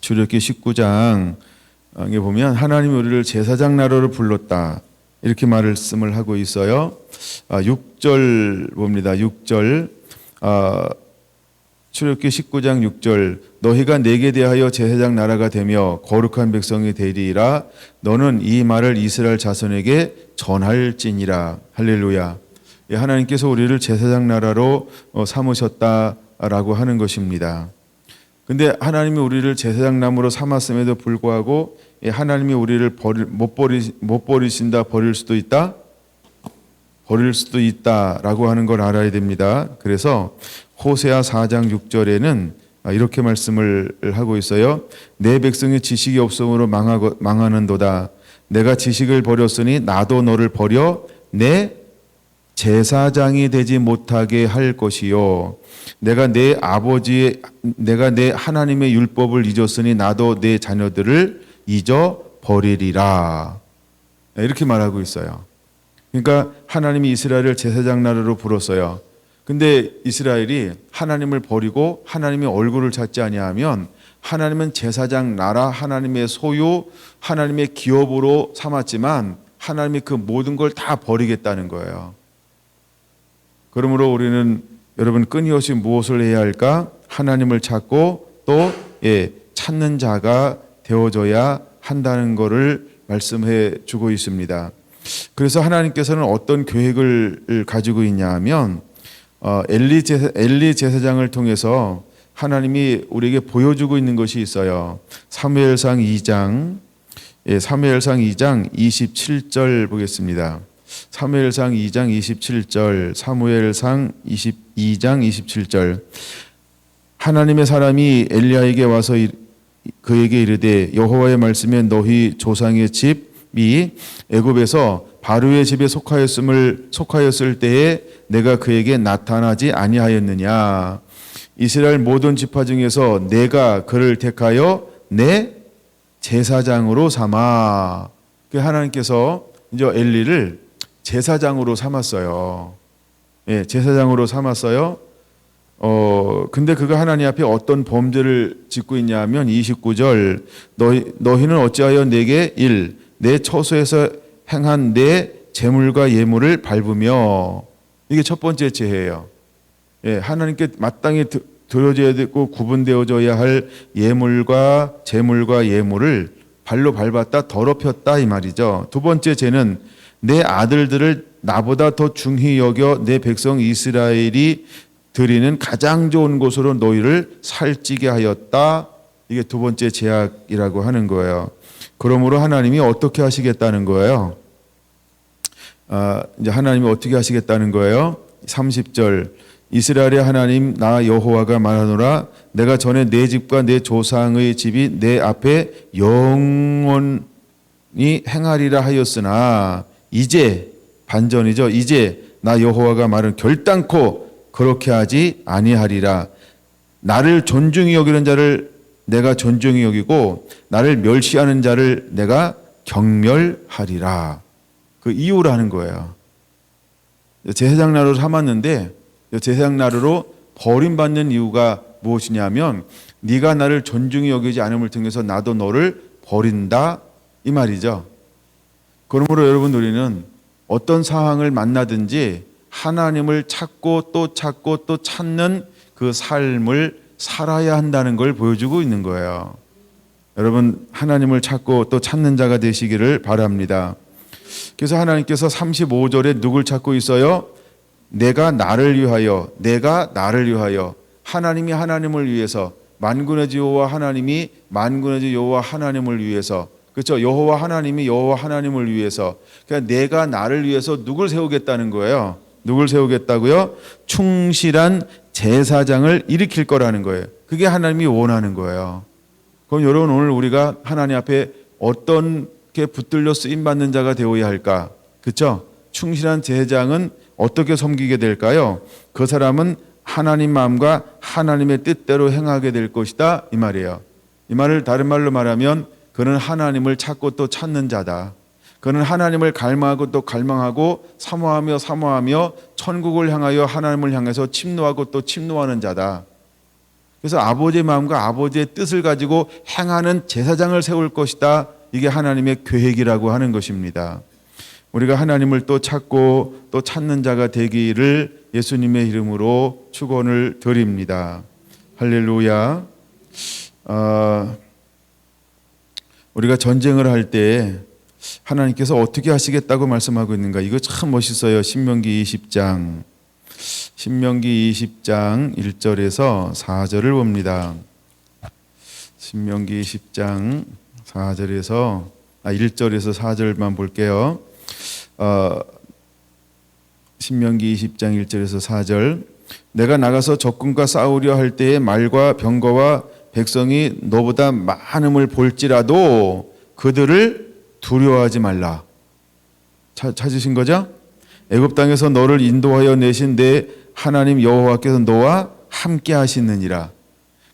출애굽기 19장에 보면 하나님이 우리를 제사장 나라로 불렀다 이렇게 말씀을 하고 있어요. 6절 봅니다. 6절 출애굽기 19장 6절 너희가 내게 대하여 제사장 나라가 되며 거룩한 백성이 되리라. 너는 이 말을 이스라엘 자손에게 전할지니라. 할렐루야. 하나님께서 우리를 제사장 나라로 삼으셨다라고 하는 것입니다. 근데 하나님이 우리를 제사장 나무로 삼았음에도 불구하고 하나님이 우리를 못 버리신다, 버릴 수도 있다, 버릴 수도 있다라고 하는 걸 알아야 됩니다. 그래서 호세아 4장 6절에는 이렇게 말씀을 하고 있어요. 내 백성이 지식이 없음으로 망하는도다. 내가 지식을 버렸으니 나도 너를 버려 내 제사장이 되지 못하게 할 것이요. 내가 내 하나님의 율법을 잊었으니 나도 내 자녀들을 잊어 버리리라. 이렇게 말하고 있어요. 그러니까 하나님이 이스라엘을 제사장 나라로 불렀어요. 근데 이스라엘이 하나님을 버리고 하나님의 얼굴을 찾지 아니하면 하나님은 제사장 나라, 하나님의 소유, 하나님의 기업으로 삼았지만 하나님이 그 모든 걸 다 버리겠다는 거예요. 그러므로 우리는 여러분 끊임없이 무엇을 해야 할까? 하나님을 찾고 또 찾는 자가 되어져야 한다는 것을 말씀해 주고 있습니다. 그래서 하나님께서는 어떤 계획을 가지고 있냐 하면 엘리 제사장을 통해서 하나님이 우리에게 보여주고 있는 것이 있어요. 사무엘상 2장 27절 보겠습니다. 사무엘상 2장 27절, 사무엘상 22장 27절. 하나님의 사람이 엘리야에게 와서 그에게 이르되 여호와의 말씀에 너희 조상의 집이 애굽에서 바로의 집에 속하였을 때에 내가 그에게 나타나지 아니하였느냐. 이스라엘 모든 지파 중에서 내가 그를 택하여 내 제사장으로 삼아. 하나님께서 이제 엘리를 제사장으로 삼았어요. 제사장으로 삼았어요. 근데 그가 하나님 앞에 어떤 범죄를 짓고 있냐면 29절 너희는 어찌하여 내게 내 처소에서 행한 내 제물과 예물을 밟으며. 이게 첫 번째 죄예요. 하나님께 마땅히 드려져야 되고 구분되어져야 할 예물과 제물과 예물을 발로 밟았다, 더럽혔다 이 말이죠. 두 번째 죄는 내 아들들을 나보다 더 중히 여겨 내 백성 이스라엘이 드리는 가장 좋은 곳으로 너희를 살찌게 하였다. 이게 두 번째 죄악이라고 하는 거예요. 그러므로 하나님이 어떻게 하시겠다는 거예요? 이제 하나님이 어떻게 하시겠다는 거예요? 30절 이스라엘의 하나님 나 여호와가 말하노라. 내가 전에 내 집과 내 조상의 집이 내 앞에 영원히 행하리라 하였으나 이제 반전이죠. 이제 나 여호와가 말은 결단코 그렇게 하지 아니하리라. 나를 존중히 여기는 자를 내가 존중히 여기고 나를 멸시하는 자를 내가 경멸하리라. 그 이유라는 거예요. 제사장 나라로 삼았는데 제사장 나라로 버림받는 이유가 무엇이냐면 네가 나를 존중히 여기지 않음을 통해서 나도 너를 버린다 이 말이죠. 그러므로 여러분 우리는 어떤 상황을 만나든지 하나님을 찾고 또 찾는 그 삶을 살아야 한다는 걸 보여주고 있는 거예요. 여러분 하나님을 찾고 또 찾는 자가 되시기를 바랍니다. 그래서 하나님께서 35절에 누굴 찾고 있어요? 내가 나를 위하여 하나님이 하나님을 위해서 만군의 여호와 하나님이 만군의 여호와 하나님을 위해서 그렇죠? 여호와 하나님이 여호와 하나님을 위해서 그러니까 내가 나를 위해서 누굴 세우겠다는 거예요? 누굴 세우겠다고요? 충실한 제사장을 일으킬 거라는 거예요. 그게 하나님이 원하는 거예요. 그럼 여러분 오늘 우리가 하나님 앞에 어떻게 붙들려 쓰임받는 자가 되어야 할까? 그렇죠? 충실한 제사장은 어떻게 섬기게 될까요? 그 사람은 하나님 마음과 하나님의 뜻대로 행하게 될 것이다 이 말이에요. 이 말을 다른 말로 말하면 그는 하나님을 찾고 또 찾는 자다. 그는 하나님을 갈망하고 또 갈망하고 사모하며 사모하며 천국을 향하여 하나님을 향해서 침노하고 또 침노하는 자다. 그래서 아버지의 마음과 아버지의 뜻을 가지고 행하는 제사장을 세울 것이다. 이게 하나님의 계획이라고 하는 것입니다. 우리가 하나님을 또 찾고 또 찾는 자가 되기를 예수님의 이름으로 축원을 드립니다. 할렐루야. 우리가 전쟁을 할 때 하나님께서 어떻게 하시겠다고 말씀하고 있는가? 이거 참 멋있어요. 신명기 20장 1절에서 4절을 봅니다. 신명기 10장 1절에서 4절만 볼게요. 신명기 20장 1절에서 4절. 내가 나가서 적군과 싸우려 할 때에 말과 병거와 백성이 너보다 많음을 볼지라도 그들을 두려워하지 말라. 찾으신 거죠? 애굽 땅에서 너를 인도하여 내신 내 하나님 여호와께서 너와 함께 하시느니라.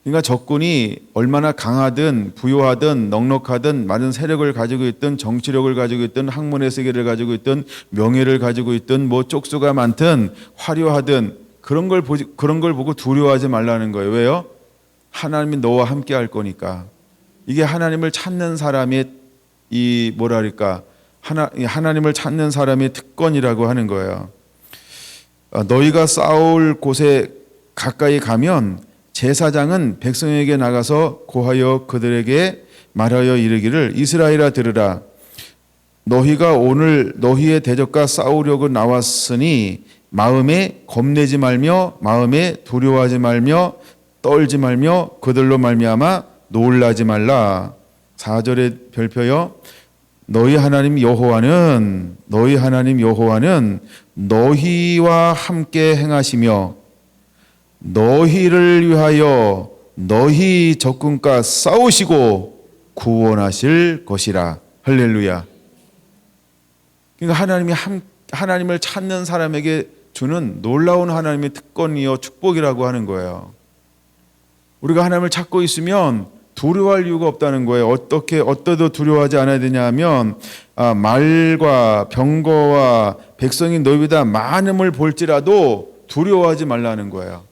그러니까 적군이 얼마나 강하든 부유하든 넉넉하든 많은 세력을 가지고 있든 정치력을 가지고 있든 학문의 세계를 가지고 있든 명예를 가지고 있든 뭐 쪽수가 많든 화려하든 그런 걸 보고 두려워하지 말라는 거예요. 왜요? 하나님이 너와 함께 할 거니까. 이게 하나님을 찾는 사람의 하나님을 찾는 사람의 특권이라고 하는 거예요. 너희가 싸울 곳에 가까이 가면 제사장은 백성에게 나가서 고하여 그들에게 말하여 이르기를 이스라엘아 들으라. 너희가 오늘 너희의 대적과 싸우려고 나왔으니 마음에 겁내지 말며 마음에 두려워하지 말며 떨지 말며 그들로 말미암아 놀라지 말라. 4절의 별표요. 너희 하나님 여호와는 너희와 함께 행하시며 너희를 위하여 너희 적군과 싸우시고 구원하실 것이라. 할렐루야. 그러니까 하나님을 찾는 사람에게 주는 놀라운 하나님의 특권이요 축복이라고 하는 거예요. 우리가 하나님을 찾고 있으면 두려워할 이유가 없다는 거예요. 어떠도 두려워하지 않아야 되냐 하면 말과 병거와 백성이 너희보다 많음을 볼지라도 두려워하지 말라는 거예요.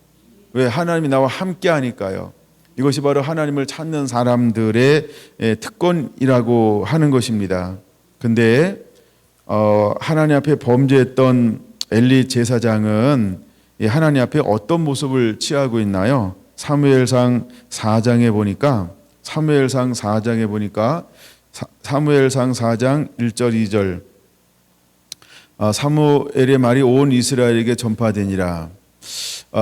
왜? 하나님이 나와 함께 하니까요. 이것이 바로 하나님을 찾는 사람들의 특권이라고 하는 것입니다. 근데 하나님 앞에 범죄했던 엘리 제사장은 하나님 앞에 어떤 모습을 취하고 있나요? 사무엘상 4장에 보니까 사무엘상 4장 1절 2절 사무엘의 말이 온 이스라엘에게 전파되니라.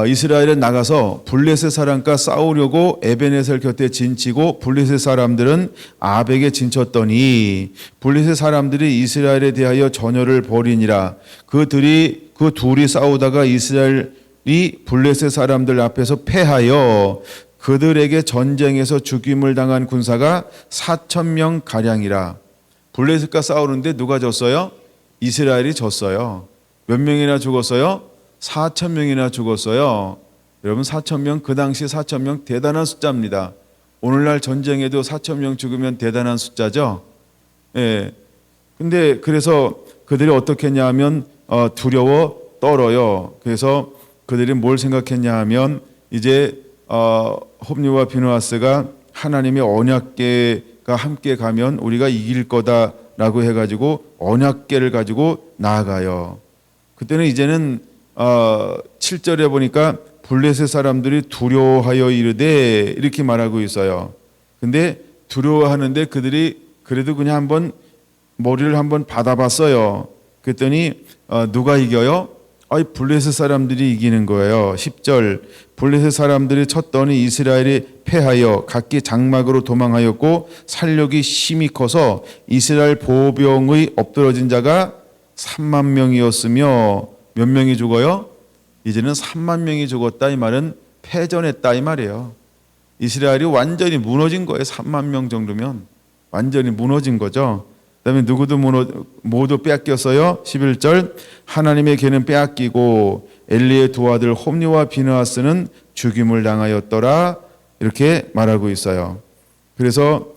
이스라엘은 나가서 블레셋 사람과 싸우려고 에베네셀 곁에 진치고 블레셋 사람들은 아벡에 진쳤더니 블레셋 사람들이 이스라엘에 대하여 전열을 벌이니라. 그 둘이 싸우다가 이스라엘이 블레셋 사람들 앞에서 패하여 그들에게 전쟁에서 죽임을 당한 군사가 4,000명 가량이라. 블레셋과 싸우는데 누가 졌어요? 이스라엘이 졌어요. 몇 명이나 죽었어요? 4,000명이나 죽었어요. 여러분 4,000명, 그 당시 4,000명 대단한 숫자입니다. 오늘날 전쟁에도 4,000명 죽으면 대단한 숫자죠. 예. 근데 그래서 그들이 어떻게 했냐 하면 두려워 떨어요. 그래서 그들이 뭘 생각했냐 하면 이제 홉니와 비느하스가 하나님의 언약궤가 함께 가면 우리가 이길 거다라고 해가지고 언약궤를 가지고 나아가요. 그때는 이제는 7절에 보니까 블레셋 사람들이 두려워하여 이르되 이렇게 말하고 있어요. 근데 두려워하는데 그들이 그래도 그냥 한번 머리를 한번 받아봤어요. 그랬더니 누가 이겨요? 블레셋 사람들이 이기는 거예요. 10절 블레셋 사람들이 쳤더니 이스라엘이 패하여 각기 장막으로 도망하였고 살력이 심히 커서 이스라엘 보병의 엎드러진 자가 3만 명이었으며 몇 명이 죽어요? 이제는 3만 명이 죽었다. 이 말은 패전했다 이 말이에요. 이스라엘이 완전히 무너진 거예요. 3만 명 정도면 완전히 무너진 거죠. 그다음에 모두 빼앗겼어요. 11절 하나님의 개는 빼앗기고 엘리의 두 아들 홉니와 비느하스는 죽임을 당하였더라. 이렇게 말하고 있어요. 그래서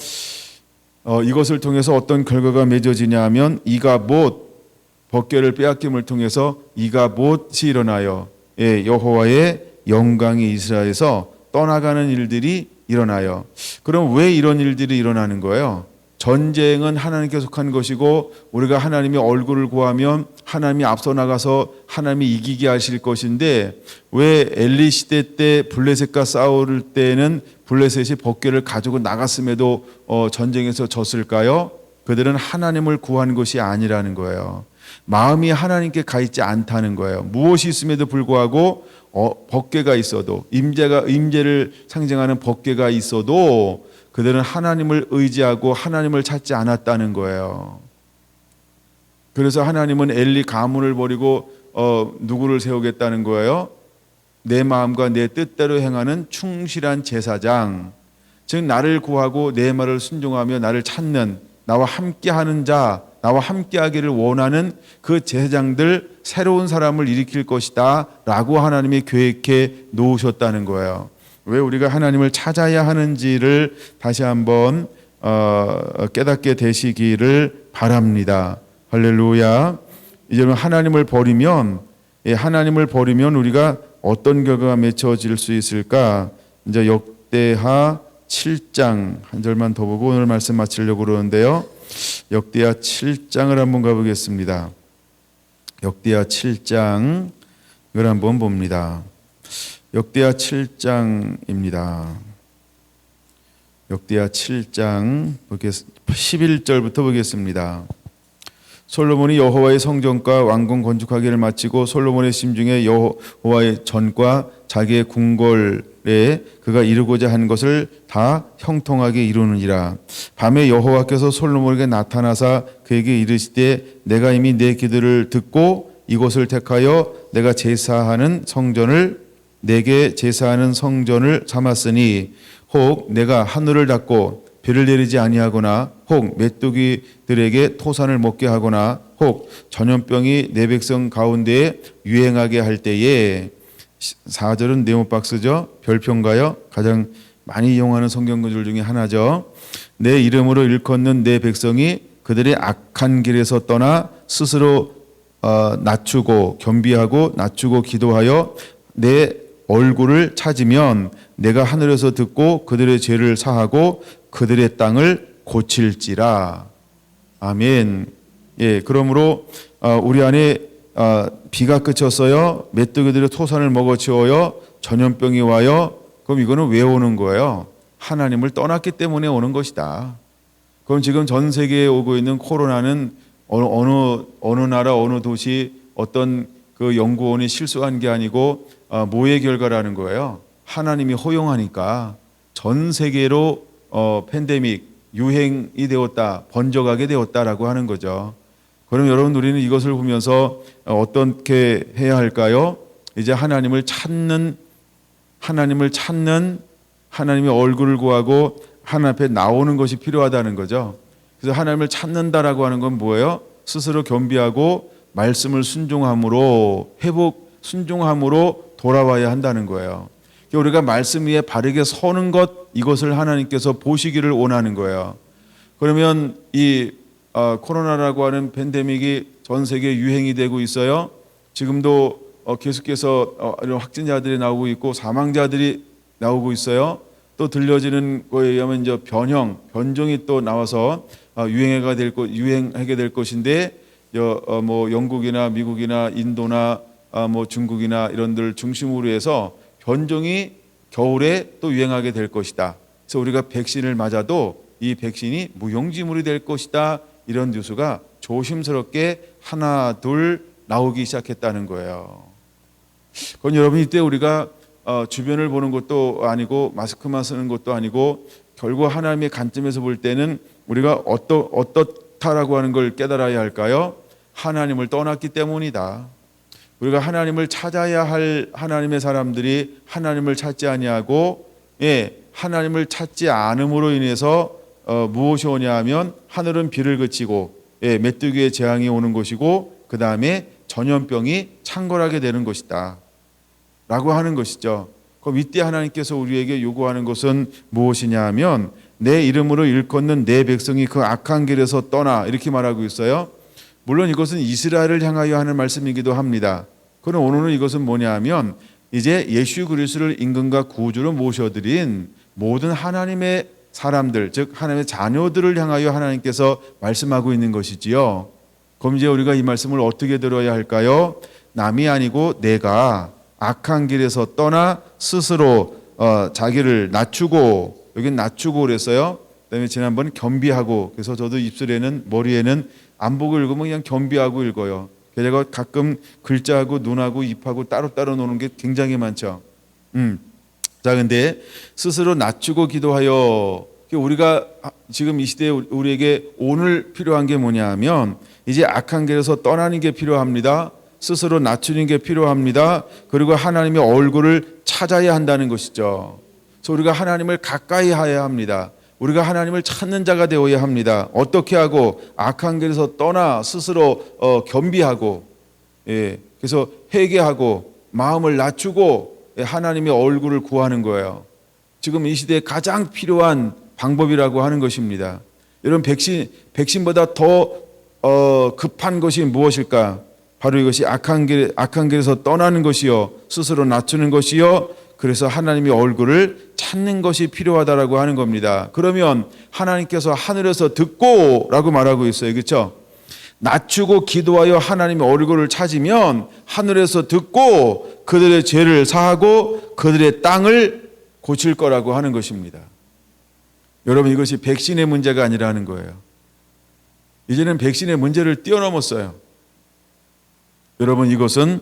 이것을 통해서 어떤 결과가 맺어지냐 하면 이가봇, 법궤를 빼앗김을 통해서 이가봇이 일어나요. 예, 여호와의 영광이 이스라엘에서 떠나가는 일들이 일어나요. 그럼 왜 이런 일들이 일어나는 거예요? 전쟁은 하나님께서 속한 것이고 우리가 하나님의 얼굴을 구하면 하나님이 앞서 나가서 하나님이 이기게 하실 것인데 왜 엘리 시대 때 블레셋과 싸울 때는 블레셋이 법궤를 가지고 나갔음에도 전쟁에서 졌을까요? 그들은 하나님을 구한 것이 아니라는 거예요. 마음이 하나님께 가 있지 않다는 거예요. 무엇이 있음에도 불구하고 법궤가 있어도 임재를 상징하는 법궤가 있어도 그들은 하나님을 의지하고 하나님을 찾지 않았다는 거예요. 그래서 하나님은 엘리 가문을 버리고 누구를 세우겠다는 거예요? 내 마음과 내 뜻대로 행하는 충실한 제사장, 즉 나를 구하고 내 말을 순종하며 나를 찾는, 나와 함께하는 자, 나와 함께하기를 원하는 그 제사장들, 새로운 사람을 일으킬 것이다 라고 하나님이 계획해 놓으셨다는 거예요. 왜 우리가 하나님을 찾아야 하는지를 다시 한번 깨닫게 되시기를 바랍니다. 할렐루야. 이제 하나님을 버리면 우리가 어떤 결과가 맺혀질 수 있을까? 이제 역대하 7장 한 절만 더 보고 오늘 말씀 마치려고 그러는데요. 역대하 7장을 한번 가보겠습니다. 역대하 7장 이걸 한번 봅니다. 역대하 7장입니다. 역대하 7장 11절부터 보겠습니다. 솔로몬이 여호와의 성전과 왕궁 건축하기를 마치고 솔로몬의 심중에 여호와의 전과 자기의 궁궐에 그가 이루고자 한 것을 다 형통하게 이루느니라. 밤에 여호와께서 솔로몬에게 나타나사 그에게 이르시되 내가 이미 내 기도를 듣고 이곳을 택하여 내게 제사하는 성전을 삼았으니 혹 내가 하늘을 닫고 비를 내리지 아니하거나 혹 메뚜기들에게 토산을 먹게 하거나 혹 전염병이 내 백성 가운데에 유행하게 할 때에 4절은 네모박스죠. 별표인가요? 가장 많이 이용하는 성경구절 중에 하나죠. 내 이름으로 일컫는 내 백성이 그들의 악한 길에서 떠나 스스로 낮추고 겸비하고 낮추고 기도하여 내 얼굴을 찾으면 내가 하늘에서 듣고 그들의 죄를 사하고 그들의 땅을 고칠지라. 아멘. 예, 그러므로 우리 안에 비가 그쳤어요. 메뚜기들이 토산을 먹어치워요. 전염병이 와요. 그럼 이거는 왜 오는 거예요? 하나님을 떠났기 때문에 오는 것이다. 그럼 지금 전 세계에 오고 있는 코로나는 어느 나라 어느 도시 어떤 그 연구원이 실수한 게 아니고 뭐의 결과라는 거예요? 하나님이 허용하니까 전 세계로 팬데믹 유행이 되었다, 번져가게 되었다라고 하는 거죠. 그럼 여러분 우리는 이것을 보면서 어떻게 해야 할까요? 이제 하나님을 찾는 하나님의 얼굴을 구하고 하나님 앞에 나오는 것이 필요하다는 거죠. 그래서 하나님을 찾는다라고 하는 건 뭐예요? 스스로 겸비하고 말씀을 순종함으로 돌아와야 한다는 거예요. 우리가 말씀 위에 바르게 서는 것, 이것을 하나님께서 보시기를 원하는 거예요. 그러면 이 코로나라고 하는 팬데믹이 전 세계에 유행이 되고 있어요. 지금도 계속해서 이런 확진자들이 나오고 있고 사망자들이 나오고 있어요. 또 들려지는 거에 의하면 이제 변종이 또 나와서 유행하게 될 것인데 뭐 영국이나 미국이나 인도나 뭐 중국이나 이런 들 중심으로 해서 변종이 겨울에 또 유행하게 될 것이다. 그래서 우리가 백신을 맞아도 이 백신이 무용지물이 될 것이다. 이런 뉴스가 조심스럽게 하나 둘 나오기 시작했다는 거예요. 그건 여러분 이때 우리가 주변을 보는 것도 아니고 마스크만 쓰는 것도 아니고 결국 하나님의 관점에서 볼 때는 우리가 어떻다라고 하는 걸 깨달아야 할까요? 하나님을 떠났기 때문이다. 우리가 하나님을 찾아야 할 하나님의 사람들이 하나님을 찾지 아니하고 하나님을 찾지 않음으로 인해서 무엇이 오냐 하면 하늘은 비를 그치고 메뚜기의 재앙이 오는 것이고 그 다음에 전염병이 창궐하게 되는 것이다 라고 하는 것이죠. 그럼 이때 하나님께서 우리에게 요구하는 것은 무엇이냐 하면 내 이름으로 일컫는 내 백성이 그 악한 길에서 떠나, 이렇게 말하고 있어요. 물론 이것은 이스라엘을 향하여 하는 말씀이기도 합니다. 그럼 오늘은 이것은 뭐냐 하면 이제 예수 그리스도를 임금과 구주로 모셔드린 모든 하나님의 사람들, 즉 하나님의 자녀들을 향하여 하나님께서 말씀하고 있는 것이지요. 그럼 이제 우리가 이 말씀을 어떻게 들어야 할까요? 남이 아니고 내가 악한 길에서 떠나 스스로 자기를 낮추고, 여긴 낮추고 그랬어요. 그다음에 지난번 겸비하고, 그래서 저도 입술에는 머리에는 안 보고 읽으면 그냥 겸비하고 읽어요. 제가 가끔 글자하고 눈하고 입하고 따로따로 노는 게 굉장히 많죠. 자, 근데 스스로 낮추고 기도하여, 우리가 지금 이 시대에 우리에게 오늘 필요한 게 뭐냐 하면 이제 악한 길에서 떠나는 게 필요합니다. 스스로 낮추는 게 필요합니다. 그리고 하나님의 얼굴을 찾아야 한다는 것이죠. 그래서 우리가 하나님을 가까이 해야 합니다. 우리가 하나님을 찾는 자가 되어야 합니다. 어떻게 하고? 악한 길에서 떠나 스스로 겸비하고, 그래서 회개하고 마음을 낮추고 하나님의 얼굴을 구하는 거예요. 지금 이 시대에 가장 필요한 방법이라고 하는 것입니다. 여러분, 백신보다 더 급한 것이 무엇일까? 바로 이것이 악한 길에서 떠나는 것이요, 스스로 낮추는 것이요, 그래서 하나님의 얼굴을 찾는 것이 필요하다라고 하는 겁니다. 그러면 하나님께서 하늘에서 듣고라고 말하고 있어요. 그렇죠? 낮추고 기도하여 하나님의 얼굴을 찾으면 하늘에서 듣고 그들의 죄를 사하고 그들의 땅을 고칠 거라고 하는 것입니다. 여러분, 이것이 백신의 문제가 아니라는 거예요. 이제는 백신의 문제를 뛰어넘었어요. 여러분, 이것은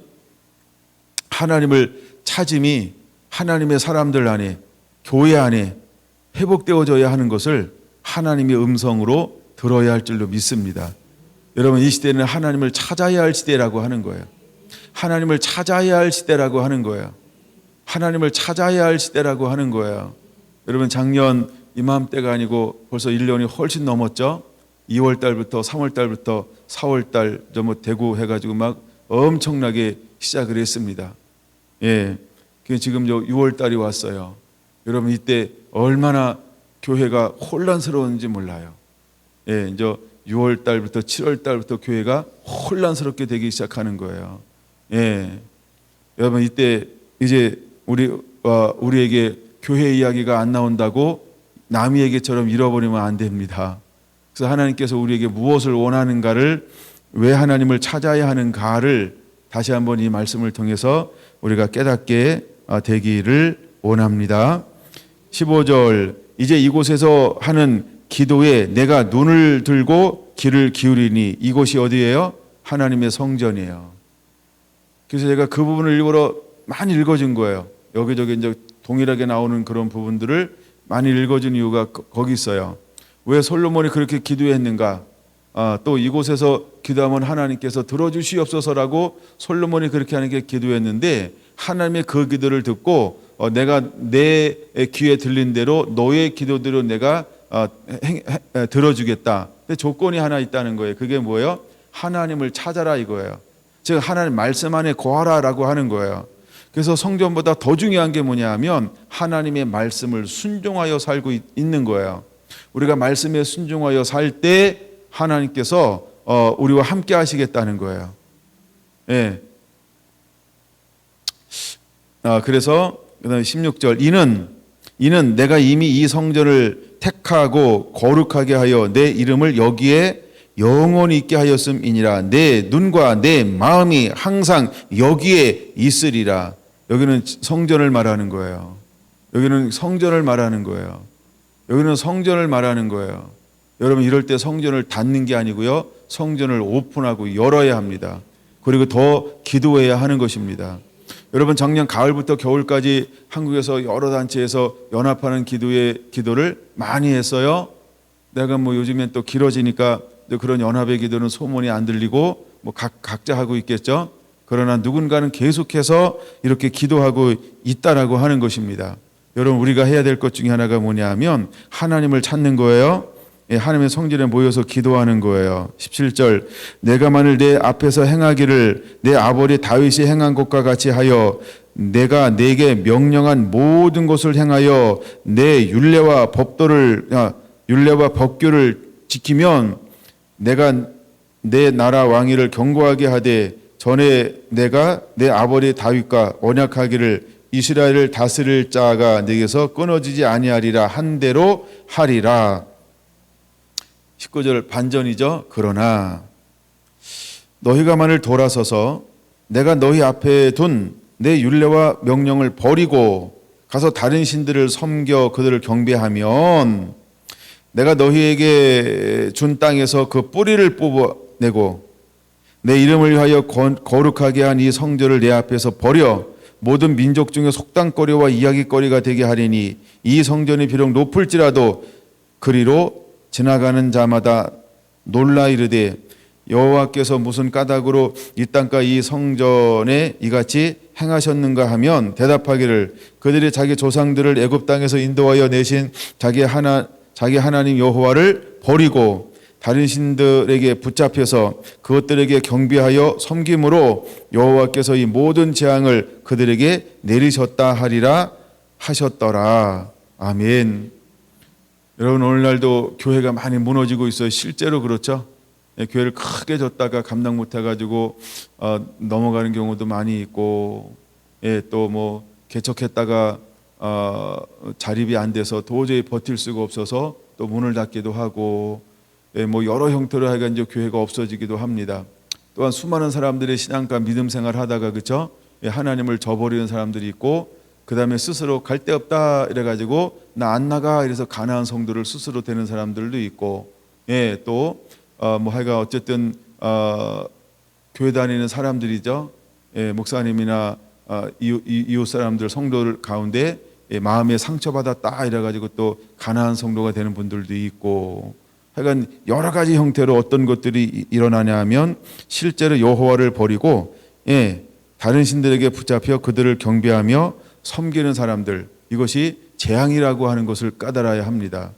하나님을 찾음이 하나님의 사람들 안에, 교회 안에 회복되어져야 하는 것을 하나님의 음성으로 들어야 할 줄로 믿습니다. 여러분, 이 시대는 하나님을 찾아야 할 시대라고 하는 거예요. 하나님을 찾아야 할 시대라고 하는 거예요. 하나님을 찾아야 할 시대라고 하는 거예요. 여러분, 작년 이맘때가 아니고 벌써 1년이 훨씬 넘었죠. 2월 달부터 3월 달부터 4월 달 뭐 대구 해가지고 막 엄청나게 시작을 했습니다. 지금 6월 달이 왔어요. 여러분, 이때 얼마나 교회가 혼란스러운지 몰라요. 이제 6월 달부터 7월 달부터 교회가 혼란스럽게 되기 시작하는 거예요. 여러분, 이때 이제 우리에게 교회 이야기가 안 나온다고 남의 얘기처럼 잃어버리면 안 됩니다. 그래서 하나님께서 우리에게 무엇을 원하는가를, 왜 하나님을 찾아야 하는가를 다시 한번 이 말씀을 통해서 우리가 깨닫게 되기를 원합니다. 15절, 이제 이곳에서 하는 기도에 내가 눈을 들고 귀를 기울이니, 이곳이 어디예요? 하나님의 성전이에요. 그래서 제가 그 부분을 일부러 많이 읽어준 거예요. 여기저기 이제 동일하게 나오는 그런 부분들을 많이 읽어준 이유가 거기 있어요. 왜 솔로몬이 그렇게 기도했는가? 또 이곳에서 기도하면 하나님께서 들어주시옵소서라고 솔로몬이 그렇게 하는 게 기도했는데, 하나님의 그 기도를 듣고 내가 내 귀에 들린 대로 너의 기도대로 내가 들어주겠다. 근데 조건이 하나 있다는 거예요. 그게 뭐예요? 하나님을 찾아라 이거예요. 즉 하나님 말씀 안에 거하라라고 하는 거예요. 그래서 성전보다 더 중요한 게 뭐냐 하면 하나님의 말씀을 순종하여 살고 있는 거예요. 우리가 말씀에 순종하여 살 때 하나님께서 우리와 함께 하시겠다는 거예요. 그래서 그다음에 16절, 이는 내가 이미 이 성전을 택하고 거룩하게 하여 내 이름을 여기에 영원히 있게 하였음이니라. 내 눈과 내 마음이 항상 여기에 있으리라. 여기는 성전을 말하는 거예요. 여기는 성전을 말하는 거예요. 여기는 성전을 말하는 거예요. 여러분, 이럴 때 성전을 닫는 게 아니고요, 성전을 오픈하고 열어야 합니다. 그리고 더 기도해야 하는 것입니다. 여러분, 작년 가을부터 겨울까지 한국에서 여러 단체에서 연합하는 기도를 많이 했어요. 내가 뭐 요즘엔 또 길어지니까 그런 연합의 기도는 소문이 안 들리고 뭐 각자 하고 있겠죠. 그러나 누군가는 계속해서 이렇게 기도하고 있다라고 하는 것입니다. 여러분, 우리가 해야 될 것 중에 하나가 뭐냐 하면 하나님을 찾는 거예요. 하나님의 성전에 모여서 기도하는 거예요. 17절 내가 만일 내 앞에서 행하기를 내 아버지 다윗이 행한 것과 같이 하여 내가 내게 명령한 모든 것을 행하여 내 율례와 법규를 지키면 내가 내 나라 왕위를 견고하게 하되 전에 내가 내 아버지 다윗과 언약하기를 이스라엘을 다스릴 자가 내게서 끊어지지 아니하리라 한 대로 하리라. 19절 반전이죠. 그러나 너희가 만일 돌아서서 내가 너희 앞에 둔 내 율례와 명령을 버리고 가서 다른 신들을 섬겨 그들을 경배하면 내가 너희에게 준 땅에서 그 뿌리를 뽑아내고 내 이름을 위하여 거룩하게 한 이 성전을 내 앞에서 버려 모든 민족 중에 속담거리와 이야기거리가 되게 하리니 이 성전이 비록 높을지라도 그리로 지나가는 자마다 놀라 이르되 여호와께서 무슨 까닭으로 이 땅과 이 성전에 이같이 행하셨는가 하면 대답하기를 그들이 자기 조상들을 애굽 땅에서 인도하여 내신 자기 하나님 여호와를 버리고 다른 신들에게 붙잡혀서 그것들에게 경배하여 섬김으로 여호와께서 이 모든 재앙을 그들에게 내리셨다 하리라 하셨더라. 아멘. 여러분 오늘날도 교회가 많이 무너지고 있어요. 실제로 그렇죠. 교회를 크게 졌다가 감당 못해가지고 넘어가는 경우도 많이 있고, 또 뭐 개척했다가 자립이 안 돼서 도저히 버틸 수가 없어서 또 문을 닫기도 하고, 뭐 여러 형태로 하여간 이제 교회가 없어지기도 합니다. 또한 수많은 사람들의 신앙과 믿음 생활 하다가 그렇죠, 하나님을 저버리는 사람들이 있고, 그 다음에 스스로 갈 데 없다 이래가지고 나 안 나가 이래서 가나안 성도를 스스로 되는 사람들도 있고, 또 뭐 하여간 어쨌든 교회 다니는 사람들이죠. 목사님이나 이웃 사람들 성도들 가운데 마음에 상처받았다 이래가지고 또 가나안 성도가 되는 분들도 있고, 하여간 여러 가지 형태로 어떤 것들이 일어나냐 하면 실제로 여호와를 버리고 다른 신들에게 붙잡혀 그들을 경배하며 섬기는 사람들, 이것이 재앙이라고 하는 것을 까달아야 합니다.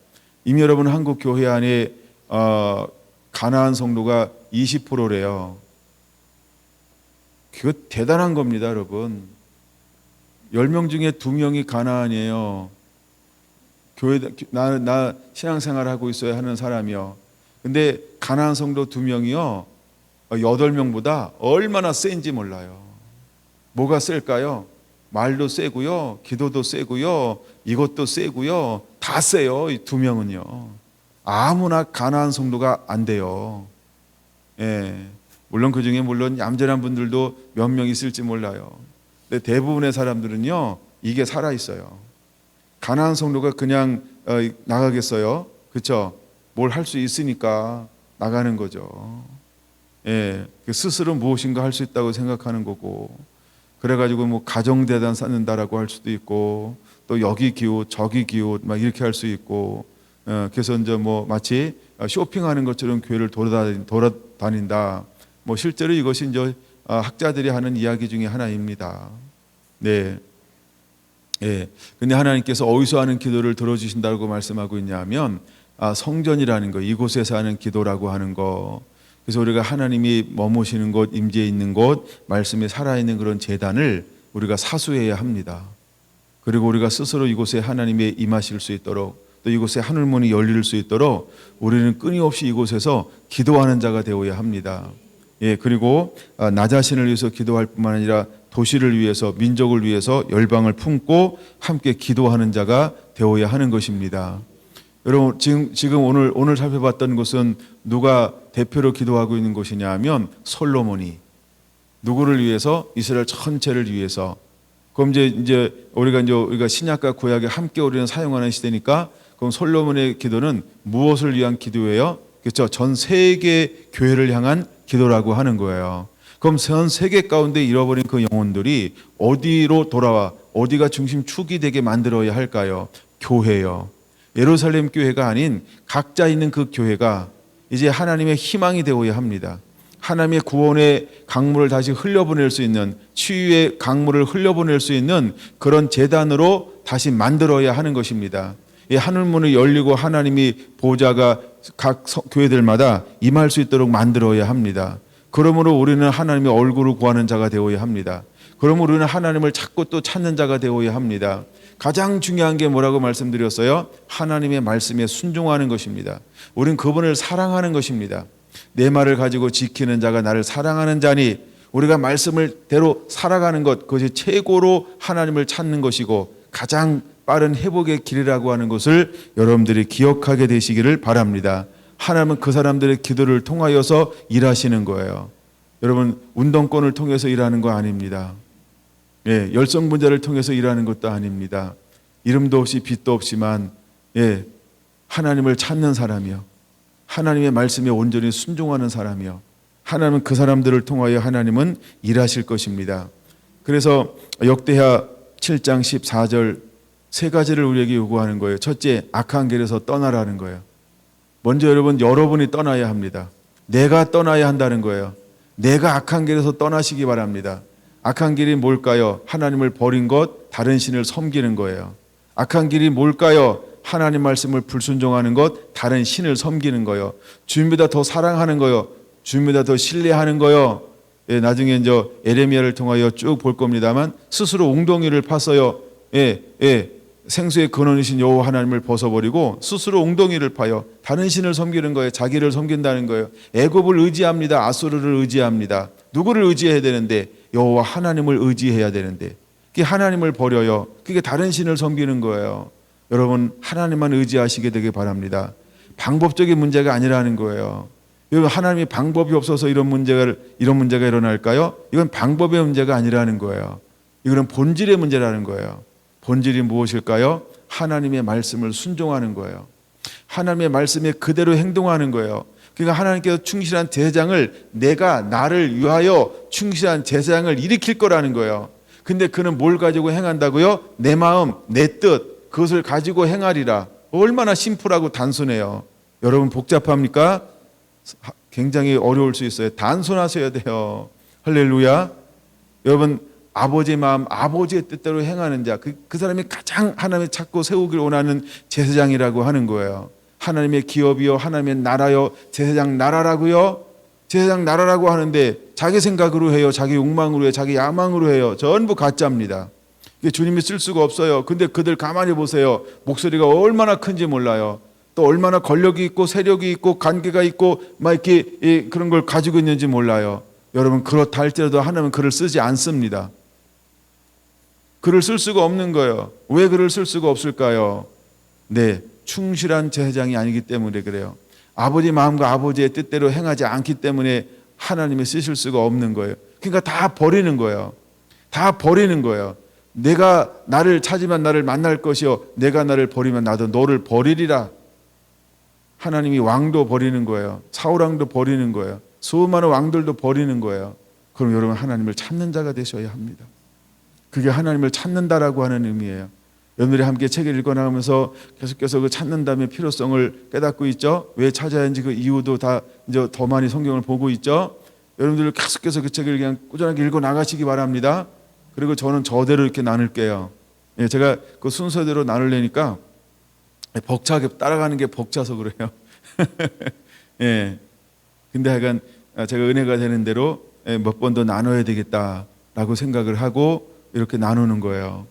이미 여러분 한국 교회 안에 가나안 성도가 20%래요. 그거 대단한 겁니다, 여러분. 10명 중에 2명이 가나안이에요. 교회 나 신앙생활 하고 있어야 하는 사람이요. 근데 가나안 성도 2명이요. 8명보다 얼마나 센지 몰라요. 뭐가 셀까요? 말도 세고요, 기도도 세고요, 이것도 세고요, 다 세요. 이 2명은요. 아무나 가나안 성도가 안 돼요. 물론 그 중에 물론 얌전한 분들도 몇 명 있을지 몰라요. 근데 대부분의 사람들은요, 이게 살아 있어요. 가나안 성도가 그냥 나가겠어요? 그렇죠? 뭘 할 수 있으니까 나가는 거죠. 스스로 무엇인가 할 수 있다고 생각하는 거고, 그래가지고 뭐 가정대단 쌓는다라고 할 수도 있고, 또 여기 기웃 저기 기웃 막 이렇게 할 수 있고, 그래서 이제 뭐 마치 쇼핑하는 것처럼 교회를 돌아다닌다. 뭐 실제로 이것이 이제 학자들이 하는 이야기 중에 하나입니다. 네. 근데 하나님께서 어디서 하는 기도를 들어주신다고 말씀하고 있냐면 성전이라는 거, 이곳에서 하는 기도라고 하는 거. 그래서 우리가 하나님이 머무시는 곳, 임재해 있는 곳, 말씀에 살아있는 그런 제단을 우리가 사수해야 합니다. 그리고 우리가 스스로 이곳에 하나님의 임하실 수 있도록, 또 이곳에 하늘문이 열릴 수 있도록 우리는 끊임없이 이곳에서 기도하는 자가 되어야 합니다. 그리고 나 자신을 위해서 기도할 뿐만 아니라 도시를 위해서, 민족을 위해서 열방을 품고 함께 기도하는 자가 되어야 하는 것입니다. 여러분 지금 오늘 살펴봤던 것은 누가 대표로 기도하고 있는 것이냐 하면 솔로몬이. 누구를 위해서? 이스라엘 전체를 위해서. 그럼 이제 우리가 신약과 구약에 함께 우리는 사용하는 시대니까, 그럼 솔로몬의 기도는 무엇을 위한 기도예요? 그렇죠? 전 세계 교회를 향한 기도라고 하는 거예요. 그럼 전 세계 가운데 잃어버린 그 영혼들이 어디로 돌아와, 어디가 중심축이 되게 만들어야 할까요? 교회요. 예루살렘 교회가 아닌 각자 있는 그 교회가 이제 하나님의 희망이 되어야 합니다. 하나님의 구원의 강물을 다시 흘려보낼 수 있는, 치유의 강물을 흘려보낼 수 있는 그런 제단으로 다시 만들어야 하는 것입니다. 이 하늘문이 열리고 하나님이 보좌가 각 교회들마다 임할 수 있도록 만들어야 합니다. 그러므로 우리는 하나님의 얼굴을 구하는 자가 되어야 합니다. 그러므로 우리는 하나님을 찾고 또 찾는 자가 되어야 합니다. 가장 중요한 게 뭐라고 말씀드렸어요? 하나님의 말씀에 순종하는 것입니다. 우리는 그분을 사랑하는 것입니다. 내 말을 가지고 지키는 자가 나를 사랑하는 자니, 우리가 말씀을 대로 살아가는 것, 그것이 최고로 하나님을 찾는 것이고 가장 빠른 회복의 길이라고 하는 것을 여러분들이 기억하게 되시기를 바랍니다. 하나님은 그 사람들의 기도를 통하여서 일하시는 거예요. 여러분, 운동권을 통해서 일하는 거 아닙니다. 열성 분자를 통해서 일하는 것도 아닙니다. 이름도 없이 빛도 없지만 하나님을 찾는 사람이요, 하나님의 말씀에 온전히 순종하는 사람이요, 하나님은 그 사람들을 통하여 하나님은 일하실 것입니다. 그래서 역대하 7장 14절 세 가지를 우리에게 요구하는 거예요. 첫째, 악한 길에서 떠나라는 거예요. 먼저 여러분이 떠나야 합니다. 내가 떠나야 한다는 거예요. 내가 악한 길에서 떠나시기 바랍니다. 악한 길이 뭘까요? 하나님을 버린 것, 다른 신을 섬기는 거예요. 악한 길이 뭘까요? 하나님 말씀을 불순종하는 것, 다른 신을 섬기는 거예요. 주님보다 더 사랑하는 거예요. 주님보다 더 신뢰하는 거예요. 나중에 이제 에레미야를 통하여 쭉 볼 겁니다만, 스스로 웅덩이를 팠어요. 생수의 근원이신 여호와 하나님을 벗어버리고 스스로 웅덩이를 파요. 다른 신을 섬기는 거예요. 자기를 섬긴다는 거예요. 애굽을 의지합니다. 아수르를 의지합니다. 누구를 의지해야 되는데? 여호와 하나님을 의지해야 되는데, 그게 하나님을 버려요. 그게 다른 신을 섬기는 거예요. 여러분, 하나님만 의지하시게 되길 바랍니다. 방법적인 문제가 아니라는 거예요. 여러분, 하나님이 방법이 없어서 이런 문제가 일어날까요? 이건 방법의 문제가 아니라는 거예요. 이거는 본질의 문제라는 거예요. 본질이 무엇일까요? 하나님의 말씀을 순종하는 거예요. 하나님의 말씀에 그대로 행동하는 거예요. 그러니까 하나님께서 충실한 제사장을, 내가 나를 위하여 충실한 제사장을 일으킬 거라는 거예요. 근데 그는 뭘 가지고 행한다고요? 내 마음, 내 뜻, 그것을 가지고 행하리라. 얼마나 심플하고 단순해요. 여러분, 복잡합니까? 굉장히 어려울 수 있어요. 단순하셔야 돼요. 할렐루야. 여러분, 아버지의 마음, 아버지의 뜻대로 행하는 자, 그 사람이 가장 하나님을 찾고 세우길 원하는 제사장이라고 하는 거예요. 하나님의 기업이요, 하나님의 나라요, 제사장 나라라고요. 제사장 나라라고 하는데 자기 생각으로 해요, 자기 욕망으로 해요, 자기 야망으로 해요. 전부 가짜입니다. 이게 주님이 쓸 수가 없어요. 근데 그들 가만히 보세요. 목소리가 얼마나 큰지 몰라요. 또 얼마나 권력이 있고 세력이 있고 관계가 있고 막 이렇게 그런 걸 가지고 있는지 몰라요. 여러분, 그렇다 할지라도 하나님은 그를 쓰지 않습니다. 글을 쓸 수가 없는 거예요. 왜 글을 쓸 수가 없을까요? 충실한 제사장이 아니기 때문에 그래요. 아버지 마음과 아버지의 뜻대로 행하지 않기 때문에 하나님이 쓰실 수가 없는 거예요. 그러니까 다 버리는 거예요. 다 버리는 거예요. 내가 나를 찾으면 나를 만날 것이요, 내가 나를 버리면 나도 너를 버리리라. 하나님이 왕도 버리는 거예요. 사울왕도 버리는 거예요. 수많은 왕들도 버리는 거예요. 그럼 여러분, 하나님을 찾는 자가 되셔야 합니다. 그게 하나님을 찾는다라고 하는 의미예요. 여러분들이 함께 책을 읽어나가면서 계속해서 그 찾는다의 필요성을 깨닫고 있죠. 왜 찾아야 하는지 그 이유도 다 이제 더 많이 성경을 보고 있죠. 여러분들 계속해서 그 책을 그냥 꾸준하게 읽어 나가시기 바랍니다. 그리고 저는 저대로 이렇게 나눌게요. 제가 그 순서대로 나누려니까 벅차게 따라가는 게 벅차서 그래요. 근데 하여간 제가 은혜가 되는 대로 몇 번 더 나눠야 되겠다라고 생각을 하고 이렇게 나누는 거예요.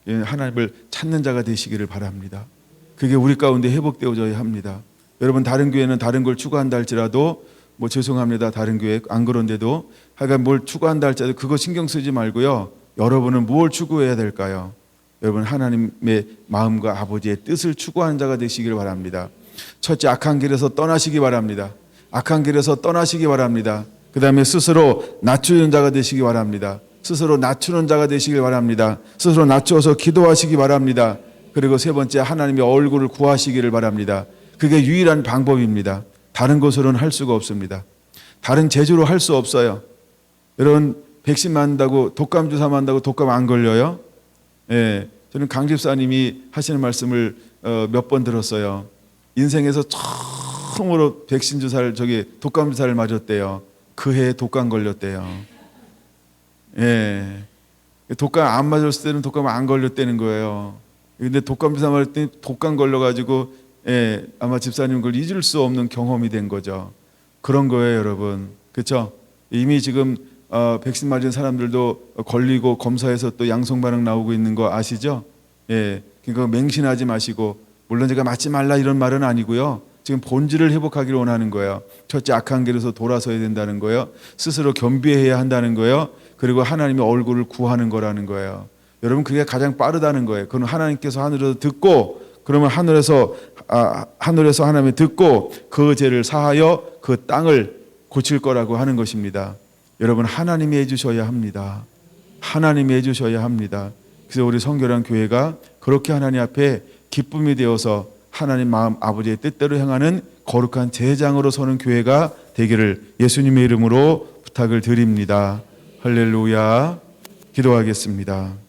하나님을 찾는 자가 되시기를 바랍니다. 그게 우리 가운데 회복되어져야 합니다. 여러분, 다른 교회는 다른 걸 추구한다 할지라도 죄송합니다. 다른 교회 안 그런데도 하여간 뭘 추구한다 할지라도 그거 신경 쓰지 말고요. 여러분은 무엇을 추구해야 될까요? 여러분, 하나님의 마음과 아버지의 뜻을 추구하는 자가 되시기를 바랍니다. 첫째, 악한 길에서 떠나시기 바랍니다. 악한 길에서 떠나시기 바랍니다. 그 다음에 스스로 낮추는 자가 되시기 바랍니다. 스스로 낮추는 자가 되시길 바랍니다. 스스로 낮추어서 기도하시기 바랍니다. 그리고 세 번째, 하나님의 얼굴을 구하시기를 바랍니다. 그게 유일한 방법입니다. 다른 것으로는 할 수가 없습니다. 다른 재주로 할 수 없어요. 여러분, 백신 맞는다고 독감 주사 맞는다고 독감 안 걸려요? 저는 강 집사님이 하시는 말씀을 몇 번 들었어요. 인생에서 처음으로 백신 주사를 독감 주사를 맞았대요. 그 해에 독감 걸렸대요. 독감 안 맞았을 때는 독감 안 걸렸다는 거예요. 근데 독감 주사 맞을 때 독감 걸려가지고 예, 아마 집사님 그걸 잊을 수 없는 경험이 된 거죠. 그런 거예요, 여러분. 그렇죠? 이미 지금 백신 맞은 사람들도 걸리고 검사해서 또 양성 반응 나오고 있는 거 아시죠? 예, 그러니까 맹신하지 마시고, 물론 제가 맞지 말라 이런 말은 아니고요. 지금 본질을 회복하기를 원하는 거예요. 첫째, 악한 길에서 돌아서야 된다는 거예요. 스스로 겸비해야 한다는 거예요. 그리고 하나님의 얼굴을 구하는 거라는 거예요. 여러분, 그게 가장 빠르다는 거예요. 그건 하나님께서 하늘에서 듣고, 그러면 하늘에서 하나님이 듣고 그 죄를 사하여 그 땅을 고칠 거라고 하는 것입니다. 여러분, 하나님이 해주셔야 합니다. 하나님이 해주셔야 합니다. 그래서 우리 성결한 교회가 그렇게 하나님 앞에 기쁨이 되어서 하나님 마음 아버지의 뜻대로 행하는 거룩한 제장으로 서는 교회가 되기를 예수님의 이름으로 부탁을 드립니다. 할렐루야. 기도하겠습니다.